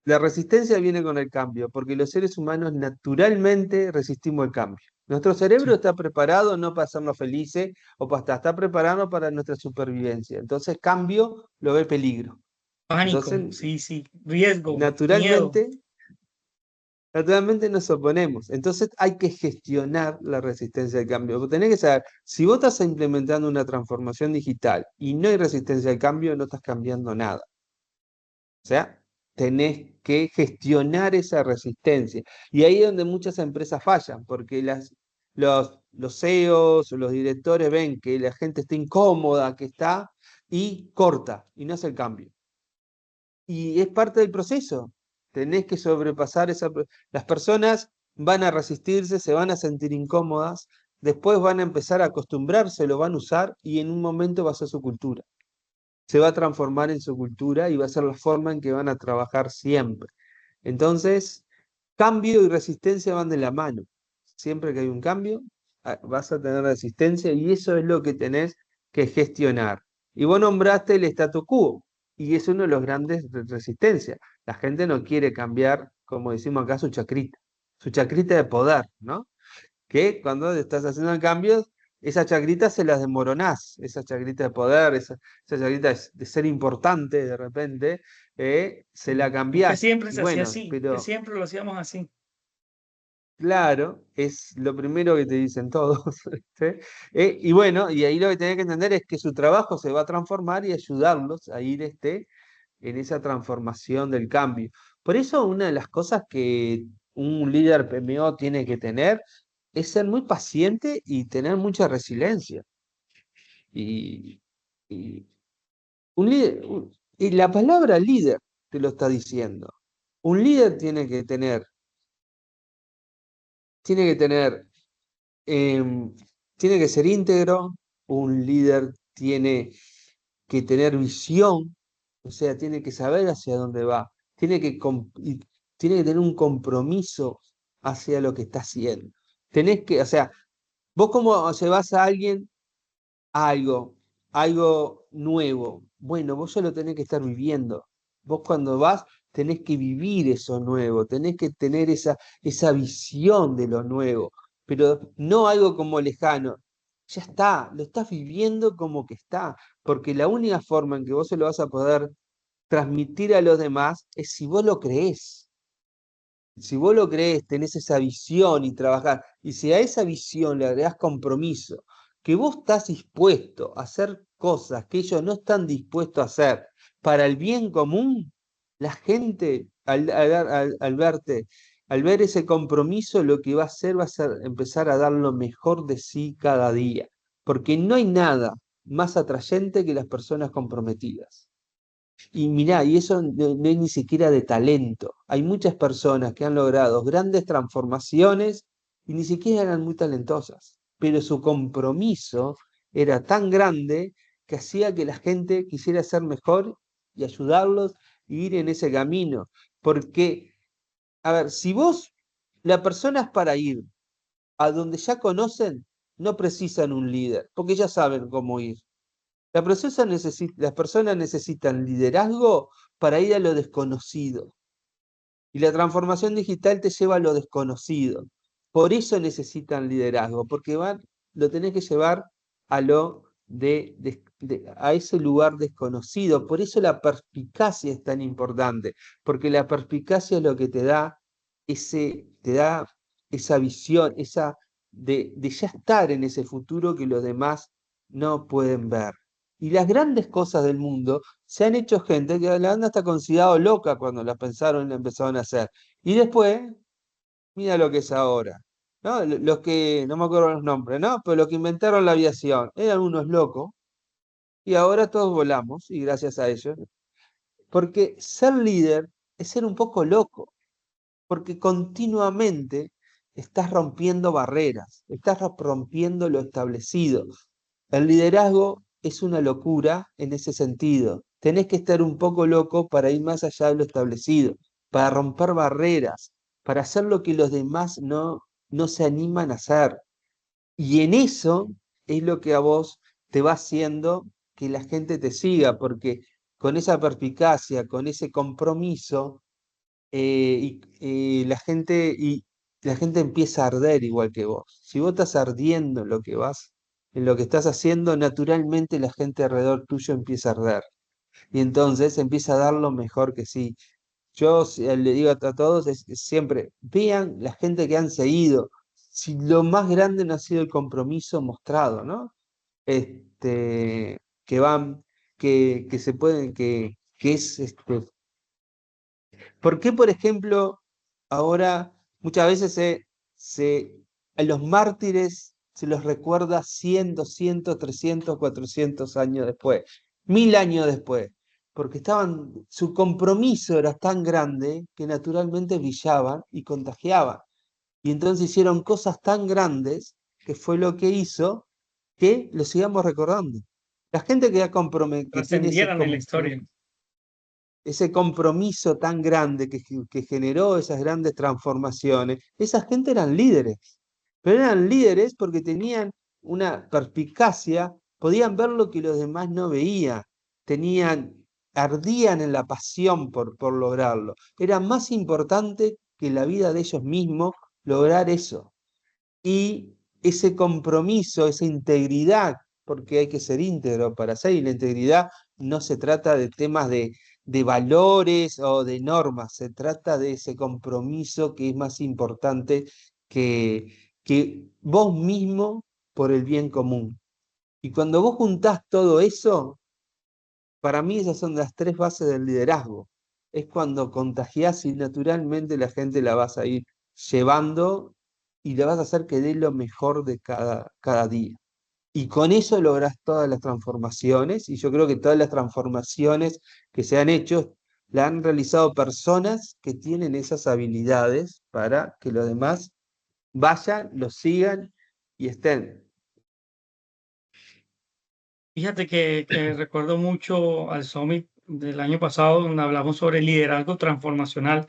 la resistencia viene con el cambio, porque los seres humanos naturalmente resistimos el cambio. Nuestro cerebro Sí. está preparado no para hacernos felices o para está preparado para nuestra supervivencia. Entonces, cambio lo ve peligro. Pánico, Entonces, sí, sí. Riesgo, miedo. naturalmente naturalmente nos oponemos. Entonces hay que gestionar la resistencia al cambio. Vos tenés que saber, si vos estás implementando una transformación digital y no hay resistencia al cambio, no estás cambiando nada. O sea, tenés que gestionar esa resistencia. Y ahí es donde muchas empresas fallan, porque los CEOs o los directores ven que la gente está incómoda, que está, y corta, y no hace el cambio. Y es parte del proceso. Tenés que sobrepasar Las personas van a resistirse, se van a sentir incómodas, después van a empezar a acostumbrarse, lo van a usar y en un momento va a ser su cultura. Se va a transformar en su cultura y va a ser la forma en que van a trabajar siempre. Entonces, cambio y resistencia van de la mano. Siempre que hay un cambio, vas a tener resistencia y eso es lo que tenés que gestionar. Y vos nombraste el statu quo y es uno de los grandes de resistencia. La gente no quiere cambiar, como decimos acá, su chacrita de poder, ¿no? Que cuando estás haciendo cambios, esas chacritas se las desmoronás, esa chacrita de poder, esa chacrita de ser importante de repente, se la Que cambiás. siempre Y se hacía bueno, así, que pero siempre lo hacíamos así. claro, es lo primero que te dicen todos. ¿viste? Y bueno, y ahí lo que tenés que entender es que su trabajo se va a transformar y ayudarlos a ir en esa transformación del cambio. Por eso una de las cosas que un líder PMO tiene que tener es ser muy paciente y tener mucha resiliencia. Y, y un líder, y la palabra líder te lo está diciendo. Un líder tiene que tener em, tiene que ser íntegro, un líder tiene que tener visión, o sea, tiene que saber hacia dónde va, y tiene que tener un compromiso hacia lo que está haciendo. O sea, vos como llevas a alguien a algo nuevo, bueno, vos ya lo tenés que estar viviendo. Vos cuando vas tenés que vivir eso nuevo, tenés que tener esa visión de lo nuevo, pero no algo como lejano. Ya está, lo estás viviendo como que está, porque la única forma en que vos se lo vas a poder transmitir a los demás es si vos lo creés. Si vos lo creés, tenés esa visión y trabajás, y si a esa visión le agregás compromiso, que vos estás dispuesto a hacer cosas que ellos no están dispuestos a hacer para el bien común, la gente al ver ese compromiso, lo que va a hacer va a ser empezar a dar lo mejor de sí cada día, porque no hay nada más atrayente que las personas comprometidas. Y mirá, y eso no es ni siquiera de talento. Hay muchas personas que han logrado grandes transformaciones y ni siquiera eran muy talentosas, pero su compromiso era tan grande que hacía que la gente quisiera ser mejor y ayudarlos y ir en ese camino. Porque, a ver, si vos, las personas para ir a donde ya conocen, no precisan un líder, porque ya saben cómo ir. Las personas necesitan liderazgo para ir a lo desconocido. Y la transformación digital te lleva a lo desconocido. Por eso necesitan liderazgo, porque lo tenés que llevar a a ese lugar desconocido. Por eso la perspicacia es tan importante, porque la perspicacia es lo que te da esa visión, de ya estar en ese futuro que los demás no pueden ver. Y las grandes cosas del mundo se han hecho gente que la han hasta considerado loca cuando la pensaron y la empezaron a hacer. Y después, mira lo que es ahora. ¿No? Los que, no me acuerdo los nombres, ¿no? Pero los que inventaron la aviación eran unos locos y ahora todos volamos y gracias a ellos. Porque ser líder es ser un poco loco, porque continuamente estás rompiendo barreras, estás rompiendo lo establecido. El liderazgo es una locura en ese sentido. Tenés que estar un poco loco para ir más allá de lo establecido, para romper barreras, para hacer lo que los demás no se animan a hacer. Y en eso es lo que a vos te va haciendo que la gente te siga, porque con esa perspicacia, con ese compromiso, y la gente empieza a arder igual que vos. Si vos estás ardiendo en lo que estás haciendo, naturalmente la gente alrededor tuyo empieza a arder. Y entonces empieza a dar lo mejor que sí. yo le digo a todos es siempre, vean la gente que han seguido, si lo más grande no ha sido el compromiso mostrado, ¿no? Que van, que se pueden, que es, ¿por qué, por ejemplo, ahora muchas veces a los mártires se los recuerda 100, 200, 300, 400 años después, 1000 años después? Porque su compromiso era tan grande que naturalmente brillaban y contagiaban. Y entonces hicieron cosas tan grandes que fue lo que hizo que lo sigamos recordando. La gente que tiene trascendieran en la historia. ese compromiso tan grande que generó esas grandes transformaciones, esa gente eran líderes, pero eran líderes porque tenían una perspicacia, podían ver lo que los demás no veían, ardían en la pasión por lograrlo. Era más importante que la vida de ellos mismos lograr eso. Y ese compromiso, esa integridad, porque hay que ser íntegro para hacer, y la integridad no se trata de temas de valores o de normas, se trata de ese compromiso que es más importante que vos mismo por el bien común. Y cuando vos juntás todo eso, para mí esas son las tres bases del liderazgo. Es cuando contagiás y naturalmente la gente la vas a ir llevando y le vas a hacer que dé lo mejor de cada día. Y con eso lográs todas las transformaciones, y yo creo que todas las transformaciones que se han hecho la han realizado personas que tienen esas habilidades para que los demás vayan, los sigan y estén. Fíjate que recuerdo mucho al Summit del año pasado donde hablamos sobre liderazgo transformacional.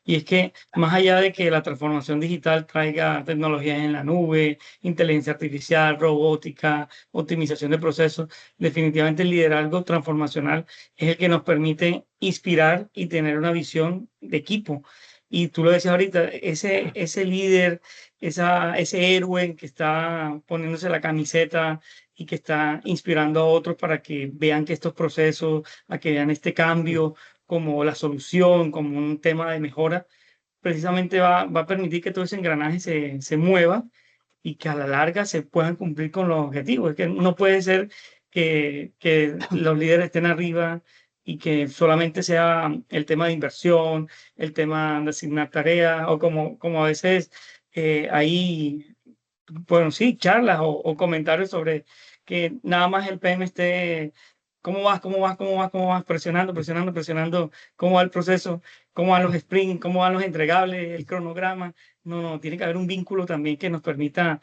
Y es que más allá de que la transformación digital traiga tecnologías en la nube, inteligencia artificial, robótica, optimización de procesos, definitivamente el liderazgo transformacional es el que nos permite inspirar y tener una visión de equipo. Y tú lo decías ahorita, ese líder, ese héroe que está poniéndose la camiseta y que está inspirando a otros para que vean que estos procesos, a que vean este cambio como la solución, como un tema de mejora, precisamente va a permitir que todo ese engranaje se mueva y que a la larga se puedan cumplir con los objetivos. Es que no puede ser que los líderes estén arriba y que solamente sea el tema de inversión, el tema de asignar tareas, o como a veces hay, bueno, sí, charlas o comentarios sobre que nada más el PM esté, ¿cómo vas? ¿Cómo vas? ¿Cómo vas? ¿Cómo vas? Presionando, presionando, presionando, ¿cómo va el proceso? ¿Cómo van los sprints? ¿Cómo van los entregables? ¿El cronograma? No, no, tiene que haber un vínculo también que nos permita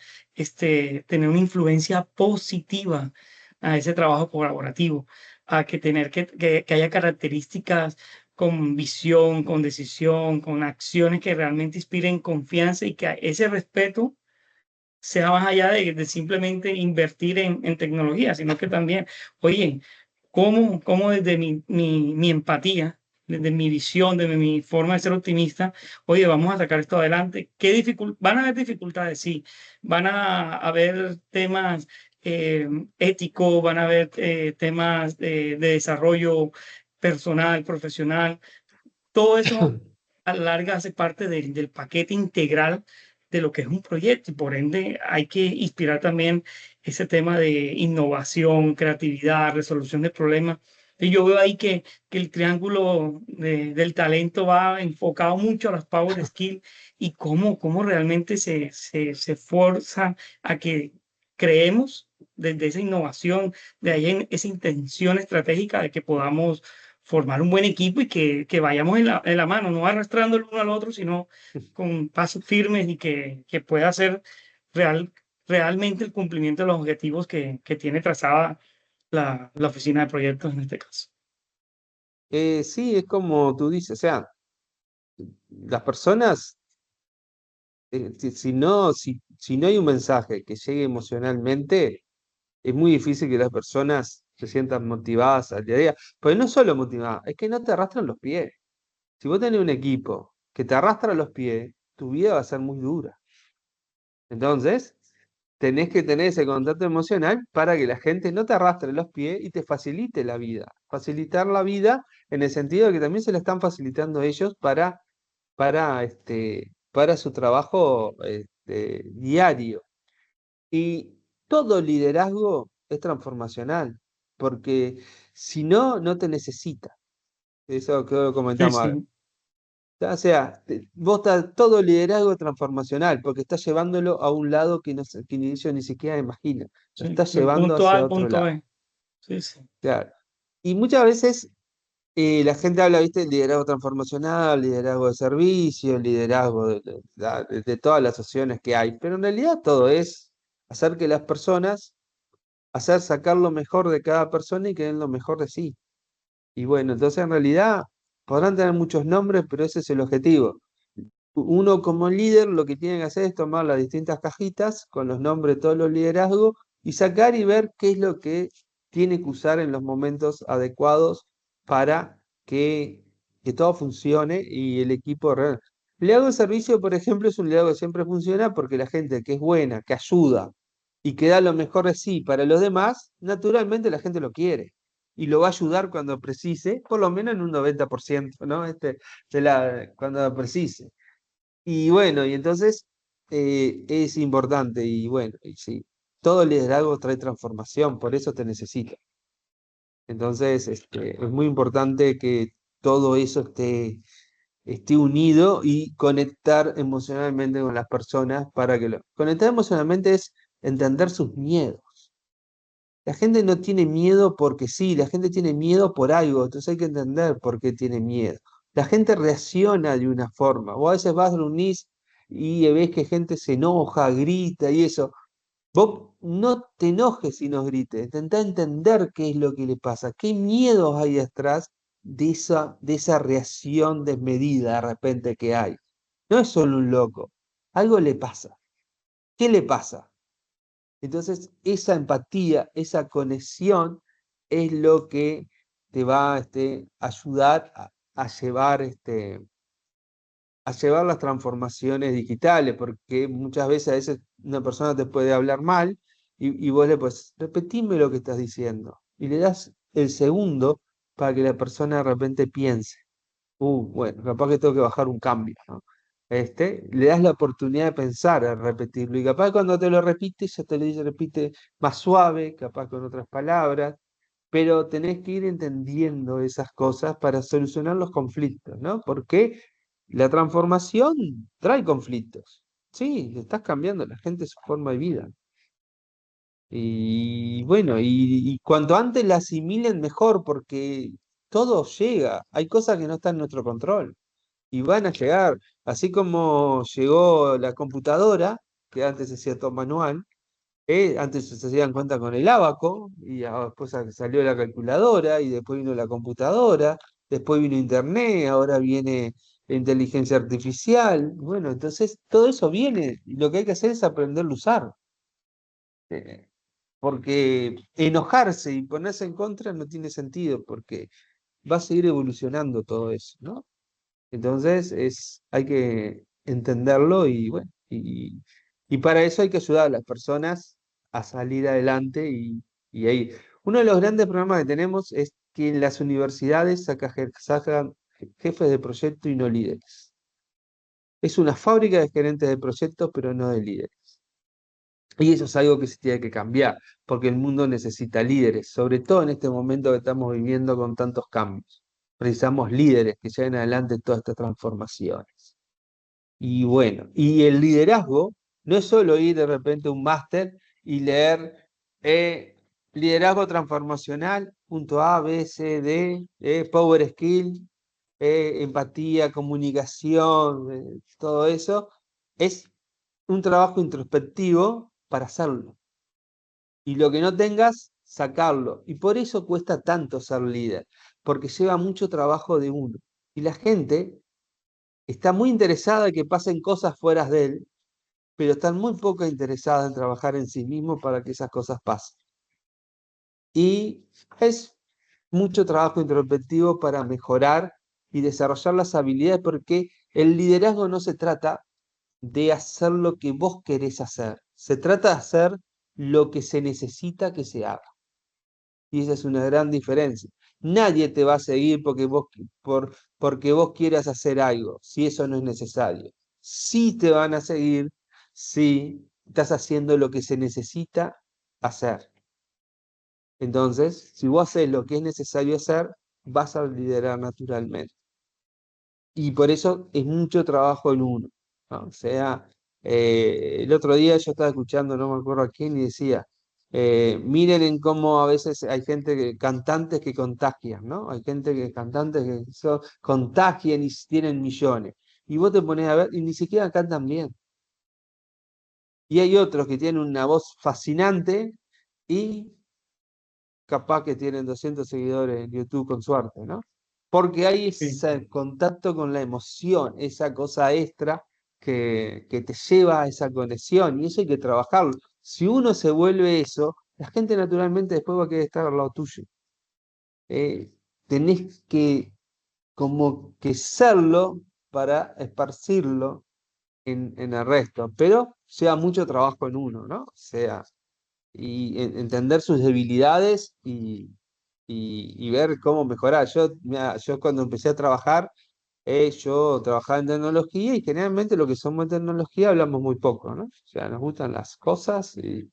tener una influencia positiva a ese trabajo colaborativo, a que tener que haya características con visión, con decisión, con acciones que realmente inspiren confianza y que ese respeto sea más allá de simplemente invertir en tecnología, sino que también, oye, ¿cómo desde mi empatía, desde mi visión, desde mi forma de ser optimista, oye, vamos a sacar esto adelante? Van a haber dificultades, sí, van a haber temas éticos, van a haber temas de desarrollo personal, profesional, todo eso a la larga hace parte del paquete integral de lo que es un proyecto y por ende hay que inspirar también ese tema de innovación, creatividad, resolución de problemas. Y yo veo ahí que el triángulo del talento va enfocado mucho a las power skills y cómo realmente se forza a que creemos desde esa innovación, de ahí en esa intención estratégica de que podamos formar un buen equipo y que vayamos en la mano, no arrastrando el uno al otro, sino con pasos firmes y que pueda ser real, realmente el cumplimiento de los objetivos que tiene trazada la oficina de proyectos en este caso. Sí, es como tú dices, o sea, las personas, si no hay un mensaje que llegue emocionalmente, es muy difícil que las personas se sientan motivadas al día a día. Pues no solo motivadas, es que no te arrastran los pies. Si vos tenés un equipo que te arrastra los pies, tu vida va a ser muy dura. Entonces, tenés que tener ese contacto emocional para que la gente no te arrastre los pies y te facilite la vida. Facilitar la vida en el sentido de que también se la están facilitando ellos para su trabajo diario. Y todo liderazgo es transformacional, porque si no, no te necesita. Eso que Sí, comentamos. sí, O sea, vos estás todo liderazgo transformacional, porque estás llevándolo a un lado que, no, que ni ellos ni siquiera imaginan. Lo sí, estás del llevando punto A hacia al otro punto lado. B. Sí, sí, Claro. Y muchas veces la gente habla, ¿viste? Liderazgo transformacional, liderazgo de servicio, liderazgo de todas las opciones que hay. Pero en realidad todo es hacer que las personas, hacer sacar lo mejor de cada persona y que den lo mejor de sí. Y bueno, entonces en realidad podrán tener muchos nombres, pero ese es el objetivo. Uno como líder lo que tiene que hacer es tomar las distintas cajitas con los nombres de todos los liderazgos y sacar y ver qué es lo que tiene que usar en los momentos adecuados para que, que todo funcione y el equipo real. El liderazgo de servicio, por ejemplo, es un liderazgo que siempre funciona porque la gente que es buena, que ayuda y que da lo mejor de sí para los demás, naturalmente la gente lo quiere y lo va a ayudar cuando precise, por lo menos en un 90%, ¿no? Cuando precise. Y bueno, y entonces es importante, y bueno, y sí, todo liderazgo trae transformación, por eso te necesita. Entonces, es muy importante que todo eso esté unido y conectar emocionalmente con las personas para que lo... Conectar emocionalmente es entender sus miedos. La gente no tiene miedo porque sí, la gente tiene miedo por algo, entonces hay que entender por qué tiene miedo. La gente reacciona de una forma, o a veces vas, reunís y ves que gente se enoja, grita y eso. Vos no te enojes si nos grites, intentá entender qué es lo que le pasa, qué miedos hay detrás de esa reacción desmedida de repente que hay. No es solo un loco, algo le pasa. ¿Qué le pasa? Entonces, esa empatía, esa conexión es lo que te va ayudar a llevar, a llevar las transformaciones digitales, porque muchas veces una persona te puede hablar mal y vos le puedes, repetime lo que estás diciendo, y le das el segundo para que la persona de repente piense. Bueno, capaz que tengo que bajar un cambio, ¿no? Le das la oportunidad de pensar al repetirlo. Y capaz cuando te lo repite, ya te lo dice, repite más suave, capaz con otras palabras, pero tenés que ir entendiendo esas cosas para solucionar los conflictos, ¿no? Porque la transformación trae conflictos. Sí, le estás cambiando a la gente su forma de vida. Y bueno, y cuanto antes la asimilen mejor, porque todo llega. Hay cosas que no están en nuestro control y van a llegar, así como llegó la computadora, que antes se hacía todo manual, antes se hacían cuenta con el ábaco, y después salió la calculadora, y después vino la computadora, después vino Internet, ahora viene la inteligencia artificial, bueno, entonces todo eso viene, y lo que hay que hacer es aprenderlo a usar, eh, porque enojarse y ponerse en contra no tiene sentido, porque va a seguir evolucionando todo eso, ¿no? Entonces hay que entenderlo y bueno, y para eso hay que ayudar a las personas a salir adelante y ahí. Uno de los grandes problemas que tenemos es que en las universidades sacan jefes de proyecto y no líderes. Es una fábrica de gerentes de proyectos, pero no de líderes. Y eso es algo que se tiene que cambiar, porque el mundo necesita líderes, sobre todo en este momento que estamos viviendo con tantos cambios. Precisamos líderes que lleven adelante todas estas transformaciones. Y bueno, y el liderazgo no es solo ir de repente a un máster y leer liderazgo transformacional, punto A, B, C, D, Power Skill, empatía, comunicación, todo eso. Es un trabajo introspectivo para hacerlo. Y lo que no tengas, sacarlo. Y por eso cuesta tanto ser líder, porque lleva mucho trabajo de uno. Y la gente está muy interesada en que pasen cosas fuera de él, pero están muy poco interesadas en trabajar en sí mismo para que esas cosas pasen. Y es mucho trabajo introspectivo para mejorar y desarrollar las habilidades, porque el liderazgo no se trata de hacer lo que vos querés hacer, Se trata de hacer lo que se necesita que se haga. Y esa es una gran diferencia. Nadie te va a seguir porque vos quieras hacer algo, si eso no es necesario. Sí te van a seguir si estás haciendo lo que se necesita hacer. Entonces, si vos haces lo que es necesario hacer, vas a liderar naturalmente. Y por eso es mucho trabajo en uno, ¿no? O sea, el otro día yo estaba escuchando, no me acuerdo a quién, y decía, miren en cómo a veces hay cantantes que contagian, ¿no? Hay cantantes que contagian y tienen millones. Y vos te pones a ver y ni siquiera cantan bien. Y hay otros que tienen una voz fascinante y capaz que tienen 200 seguidores en YouTube con suerte, ¿no? Porque hay Sí, ese contacto con la emoción, esa cosa extra que te lleva a esa conexión y eso hay que trabajarlo. Si uno se vuelve eso, la gente naturalmente después va a querer estar al lado tuyo. Tenés que como que serlo para esparcirlo en el resto, pero sea mucho trabajo en uno, ¿no? O sea, entender sus debilidades y ver cómo mejorar. Mirá, yo cuando empecé a trabajar, yo trabajaba en tecnología y generalmente lo que somos en tecnología hablamos muy poco, ¿no? O sea, nos gustan las cosas y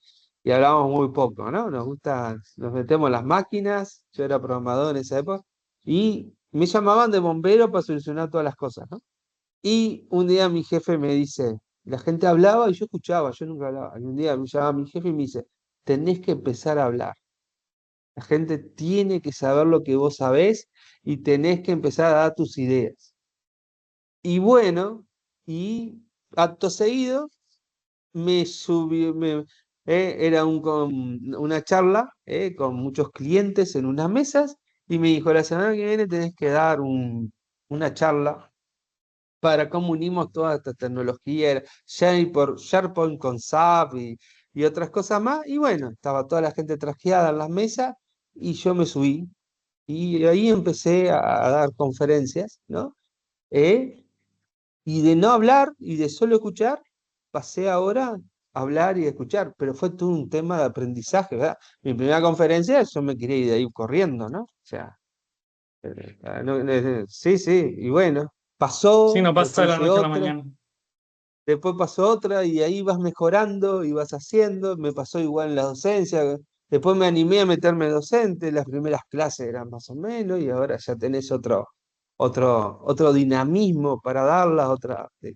hablamos muy poco, ¿no? Nos metemos en las máquinas, yo era programador en esa época, y me llamaban de bombero para solucionar todas las cosas, ¿no? Y un día mi jefe me dice, la gente hablaba y yo escuchaba, yo nunca hablaba. Y un día me llama mi jefe y me dice, tenés que empezar a hablar. La gente tiene que saber lo que vos sabés y tenés que empezar a dar tus ideas. Y bueno, y acto seguido me subí, era una charla con muchos clientes en unas mesas y me dijo, la semana que viene tenés que dar una charla para cómo unimos toda esta tecnología, SharePoint con SAP y otras cosas más. Y bueno, estaba toda la gente trajeada en las mesas y yo me subí. Y ahí empecé a dar conferencias, ¿no? Eh, y de no hablar y de solo escuchar, pasé ahora a hablar y a escuchar, pero fue todo un tema de aprendizaje, ¿verdad? Mi primera conferencia yo me quería ir de ahí corriendo, ¿no? O sea, sí, sí, y bueno, sí, pasó, no pasa de la noche a la mañana. después pasó otra y ahí vas mejorando y vas haciendo, me pasó igual en la docencia, después me animé a meterme docente, las primeras clases eran más o menos y ahora ya tenés otro dinamismo para darlas,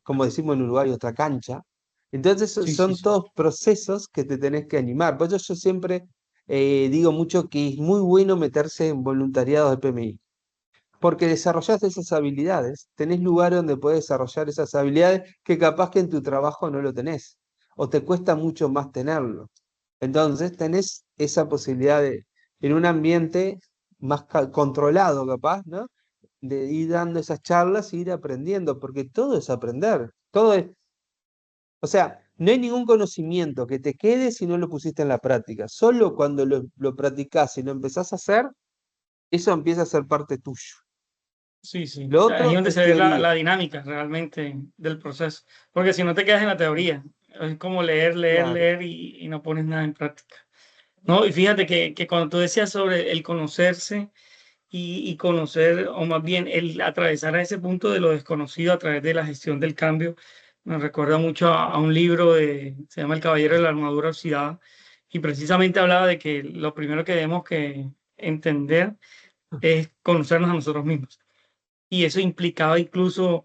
como decimos en Uruguay, otra cancha. Entonces Sí, sí, son sí. todos procesos que te tenés que animar. Por eso yo siempre digo mucho que es muy bueno meterse en voluntariados de PMI porque desarrollás esas habilidades, tenés lugares donde podés desarrollar esas habilidades que capaz que en tu trabajo no lo tenés, o te cuesta mucho más tenerlo. Entonces tenés esa posibilidad en un ambiente más controlado capaz, ¿no? De ir dando esas charlas e ir aprendiendo, porque todo es aprender, todo es, o sea, no hay ningún conocimiento que te quede si no lo pusiste en la práctica. Solo cuando lo practicás y lo empezás a hacer, eso empieza a ser parte tuyo. Sí, sí. Lo Ahí es otro donde es se ve teoría. la dinámica realmente del proceso. Porque si no te quedas en la teoría, es como leer, leer, Claro. leer y no pones nada en práctica. No, y fíjate que cuando tú decías sobre el conocerse y conocer, o más bien el atravesar a ese punto de lo desconocido a través de la gestión del cambio, me recuerda mucho a un libro se llama El Caballero de la Armadura Oxidada, y precisamente hablaba de que lo primero que debemos que entender es conocernos a nosotros mismos. Y eso implicaba incluso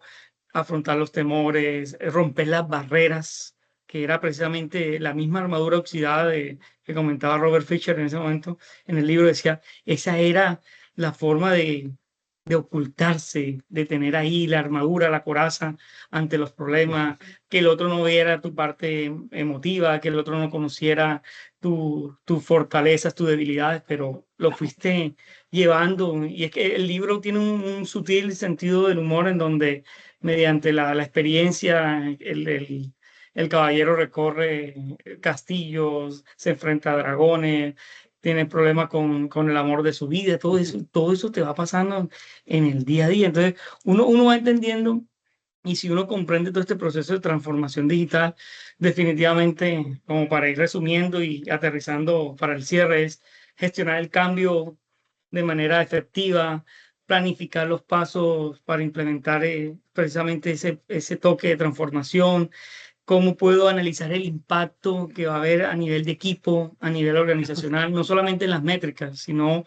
afrontar los temores, romper las barreras, que era precisamente la misma armadura oxidada que comentaba Robert Fisher en ese momento en el libro. Decía, esa era la forma de ocultarse, de tener ahí la armadura, la coraza ante los problemas, que el otro no viera tu parte emotiva, que el otro no conociera tus fortalezas, tus debilidades, pero lo fuiste llevando. Y es que el libro tiene un sutil sentido del humor en donde mediante la experiencia el caballero recorre castillos, se enfrenta a dragones, tiene problemas con el amor de su vida, todo eso te va pasando en el día a día. Entonces uno va entendiendo Y si uno comprende todo este proceso de transformación digital, definitivamente, como para ir resumiendo y aterrizando para el cierre, es gestionar el cambio de manera efectiva, planificar los pasos para implementar precisamente ese toque de transformación, cómo puedo analizar el impacto que va a haber a nivel de equipo, a nivel organizacional, no solamente en las métricas, sino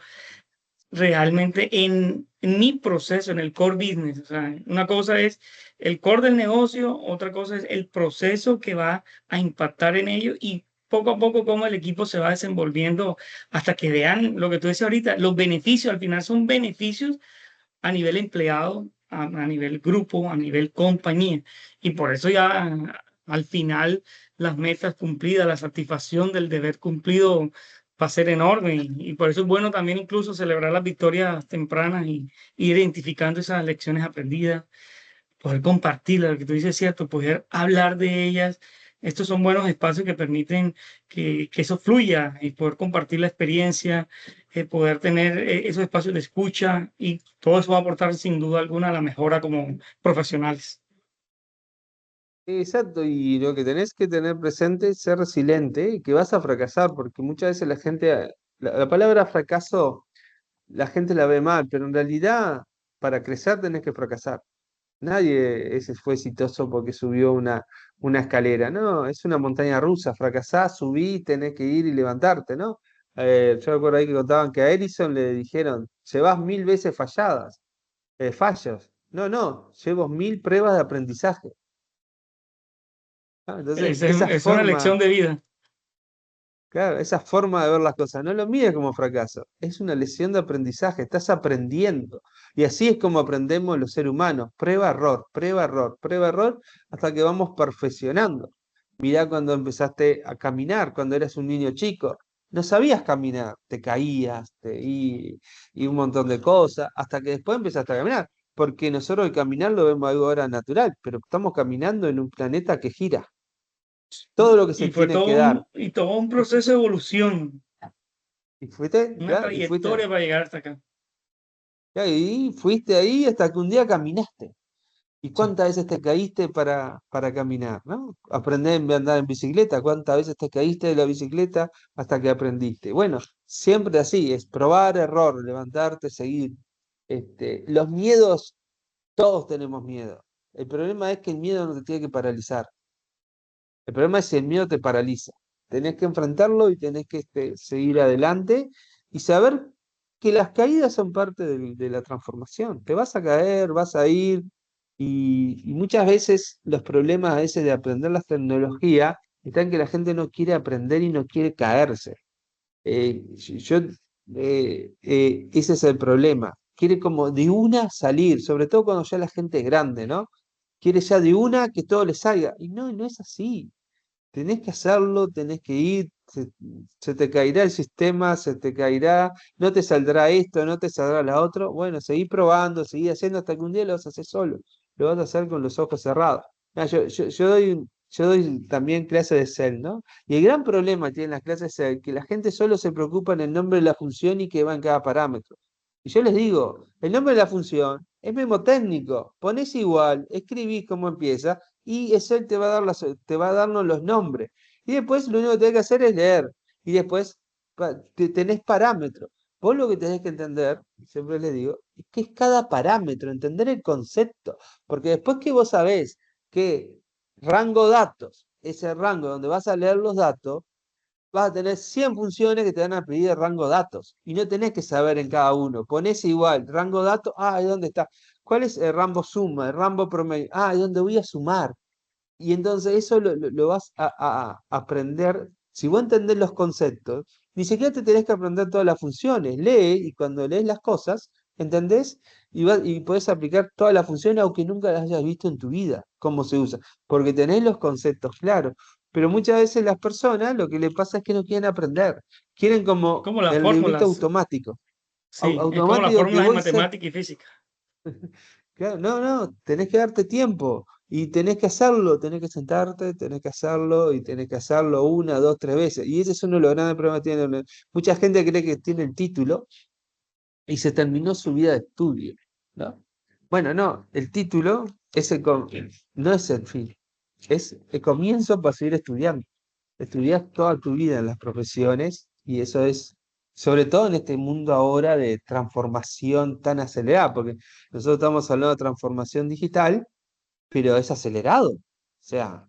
realmente en mi proceso, en el core business. O sea, una cosa es el core del negocio, otra cosa es el proceso que va a impactar en ello y poco a poco cómo el equipo se va desenvolviendo hasta que vean lo que tú dices ahorita, los beneficios, al final son beneficios a nivel empleado, a nivel grupo, a nivel compañía. Y por eso ya al final las metas cumplidas, la satisfacción del deber cumplido va a ser enorme. Y por eso es bueno también incluso celebrar las victorias tempranas y ir identificando esas lecciones aprendidas, poder compartirlas, lo que tú dices es cierto, poder hablar de ellas. Estos son buenos espacios que permiten que eso fluya y poder compartir la experiencia, poder tener esos espacios de escucha y todo eso va a aportar sin duda alguna a la mejora como profesionales. Exacto, y lo que tenés que tener presente es ser resiliente y que vas a fracasar, porque muchas veces la gente, la palabra fracaso, la gente la ve mal, pero en realidad para crecer tenés que fracasar. Nadie ese fue exitoso porque subió una escalera, no, es una montaña rusa, fracasás, subí, tenés que ir y levantarte, ¿no? Yo recuerdo ahí que contaban que a Edison le dijeron, llevas 1000 veces falladas, fallos. No, no, llevo 1000 pruebas de aprendizaje. ¿No? Entonces, Es una lección de vida. claro, esa forma de ver las cosas, no lo mires como fracaso, es una lección de aprendizaje, estás aprendiendo. Y así es como aprendemos los seres humanos, prueba, error, prueba, error, prueba, error, hasta que vamos perfeccionando. Mirá cuando empezaste a caminar, cuando eras un niño chico, no sabías caminar, te caías y un montón de cosas, hasta que después empezaste a caminar, porque nosotros el caminar lo vemos algo ahora natural, pero estamos caminando en un planeta que gira. Todo lo que se Y fue tiene que dar. todo un proceso de evolución, Y fuiste, una claro, y fuiste, trayectoria para llegar hasta acá. claro, y fuiste ahí hasta que un día caminaste. ¿Y Sí. cuántas veces te caíste para caminar, ¿no? Aprender a andar en bicicleta, ¿cuántas veces te caíste de la bicicleta hasta que aprendiste? Bueno, siempre así, es probar, error, levantarte, seguir. Los miedos, todos tenemos miedo. El problema es que el miedo no te tiene que paralizar. El problema es si el miedo te paraliza. Tenés que enfrentarlo y tenés que seguir adelante y saber que las caídas son parte de la transformación. Te vas a caer, vas a ir y muchas veces los problemas a veces de aprender las tecnologías están en que la gente no quiere aprender y no quiere caerse. Ese es el problema. Quiere como de una salir, sobre todo cuando ya la gente es grande, ¿no? Quiere ya de una que todo le salga. Y no, no es así. Tenés que hacerlo, tenés que ir, se te caerá el sistema, se te caerá, no te saldrá esto, no te saldrá la otro. Bueno, seguí probando, seguí haciendo hasta que un día lo vas a hacer solo. Lo vas a hacer con los ojos cerrados. Ah, yo doy también clases de Excel, ¿no? Y el gran problema que tienen las clases es que la gente solo se preocupa en el nombre de la función y que va en cada parámetro. Y yo les digo, el nombre de la función es memotécnico. Ponés igual, escribís cómo empieza y Excel te va a dar te va a darnos los nombres. Y después lo único que tenés que hacer es leer. Y después tenés parámetros. Vos lo que tenés que entender, siempre les digo, es que es cada parámetro, entender el concepto. Porque después que vos sabés que rango datos, ese rango donde vas a leer los datos, vas a tener 100 funciones que te van a pedir rango datos y no tenés que saber en cada uno. Ponés igual, rango datos, ¿y dónde está? ¿Cuál es el rango suma, el rango promedio? ¿Y dónde voy a sumar? Y entonces eso lo vas a aprender. Si vos entendés los conceptos, ni siquiera te tenés que aprender todas las funciones. Lee y cuando lees las cosas, ¿entendés? Y podés aplicar todas las funciones aunque nunca las hayas visto en tu vida, cómo se usa, porque tenés los conceptos claros. Pero muchas veces las personas lo que le pasa es que no quieren aprender. Quieren Es como como las el librito fórmulas, automático. sí, es como las Automático que fórmulas en voy, sé. matemática y física. Claro, no, no, tenés que darte tiempo y tenés que hacerlo, tenés que sentarte, tenés que hacerlo y tenés que hacerlo una, dos, tres veces. Y ese es uno de los grandes problemas que tiene. Mucha gente cree que tiene el título y se terminó su vida de estudio, ¿no? Bueno, no, el título es no es el fin, es el comienzo para seguir estudiando. Estudias toda tu vida en las profesiones y eso es, sobre todo en este mundo ahora de transformación tan acelerada, porque nosotros estamos hablando de transformación digital, pero es acelerado. O sea,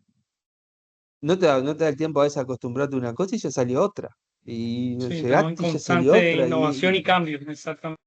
no te da el tiempo a veces a acostumbrarte a una cosa y ya salió otra. Y Sí, estamos en llegaste y ya salió constante otra. innovación y cambio, exactamente.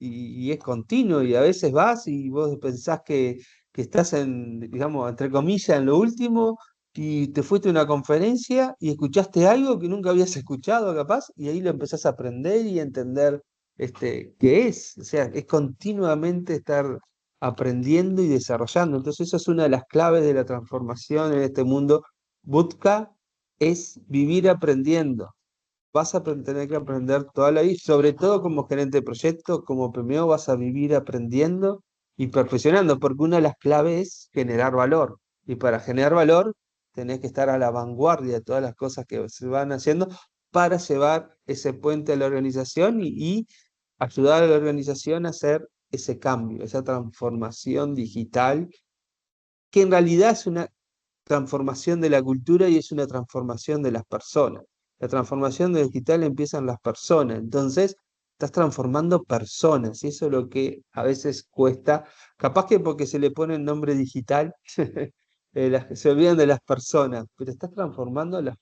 Y es continuo y a veces vas y vos pensás que estás en, digamos, entre comillas, en lo último y te fuiste a una conferencia y escuchaste algo que nunca habías escuchado capaz y ahí lo empezás a aprender y a entender qué es. O sea, es continuamente estar aprendiendo y desarrollando. Entonces eso es una de las claves de la transformación en este mundo. Budka es vivir aprendiendo. Vas a tener que aprender toda la vida, sobre todo como gerente de proyecto, como PMO, vas a vivir aprendiendo y perfeccionando, porque una de las claves es generar valor. Y para generar valor, tenés que estar a la vanguardia de todas las cosas que se van haciendo para llevar ese puente a la organización y ayudar a la organización a hacer ese cambio, esa transformación digital, que en realidad es una transformación de la cultura y es una transformación de las personas. La transformación digital empieza en las personas, entonces estás transformando personas y eso es lo que a veces cuesta, capaz que porque se le pone el nombre digital, se olvidan de las personas, pero estás transformando a las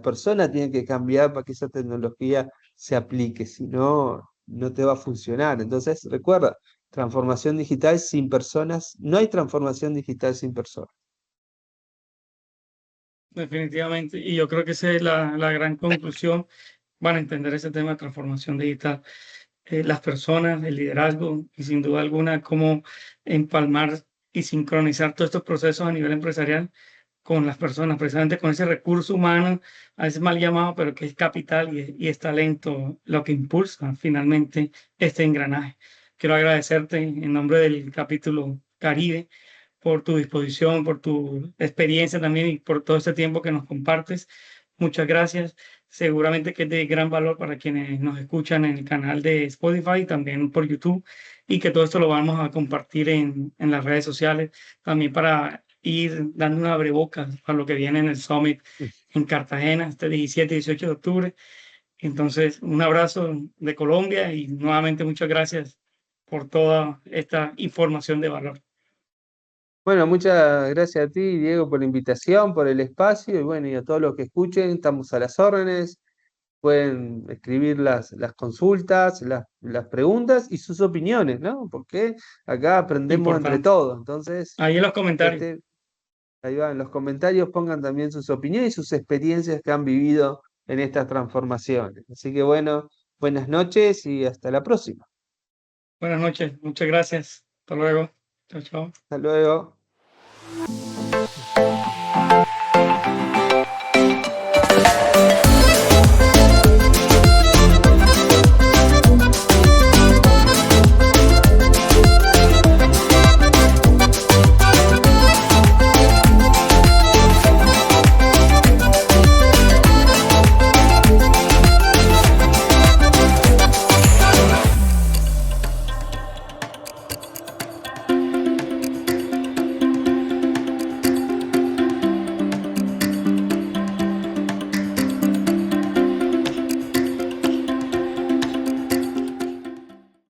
personas tienen que cambiar para que esa tecnología se aplique, si no, no te va a funcionar. Entonces, recuerda, transformación digital sin personas, no hay transformación digital sin personas. Definitivamente. Y yo creo que esa es la gran conclusión. Van a entender ese tema de transformación digital. Las personas, el liderazgo y sin duda alguna cómo empalmar y sincronizar todos estos procesos a nivel empresarial con las personas, precisamente con ese recurso humano, a veces mal llamado, pero que es capital y es talento lo que impulsa finalmente este engranaje. Quiero agradecerte en nombre del capítulo Caribe por tu disposición, por tu experiencia también y por todo este tiempo que nos compartes. Muchas gracias. Seguramente que es de gran valor para quienes nos escuchan en el canal de Spotify y también por YouTube y que todo esto lo vamos a compartir en las redes sociales también para ir dando una abrebocas para lo que viene en el Summit en Cartagena este 17 y 18 de octubre. Entonces, un abrazo de Colombia y nuevamente muchas gracias por toda esta información de valor. Bueno, muchas gracias a ti, Diego, por la invitación, por el espacio y bueno, y a todos los que escuchen, estamos a las órdenes. Pueden escribir las consultas, las preguntas y sus opiniones, ¿no? Porque acá aprendemos entre Importante. todos. Entonces, Ahí en los comentarios. este, ahí va, en los comentarios pongan también sus opiniones y sus experiencias que han vivido en estas transformaciones. Así que bueno, buenas noches y hasta la próxima. Buenas noches. Muchas gracias. Hasta luego. Chao, chao. Hasta luego.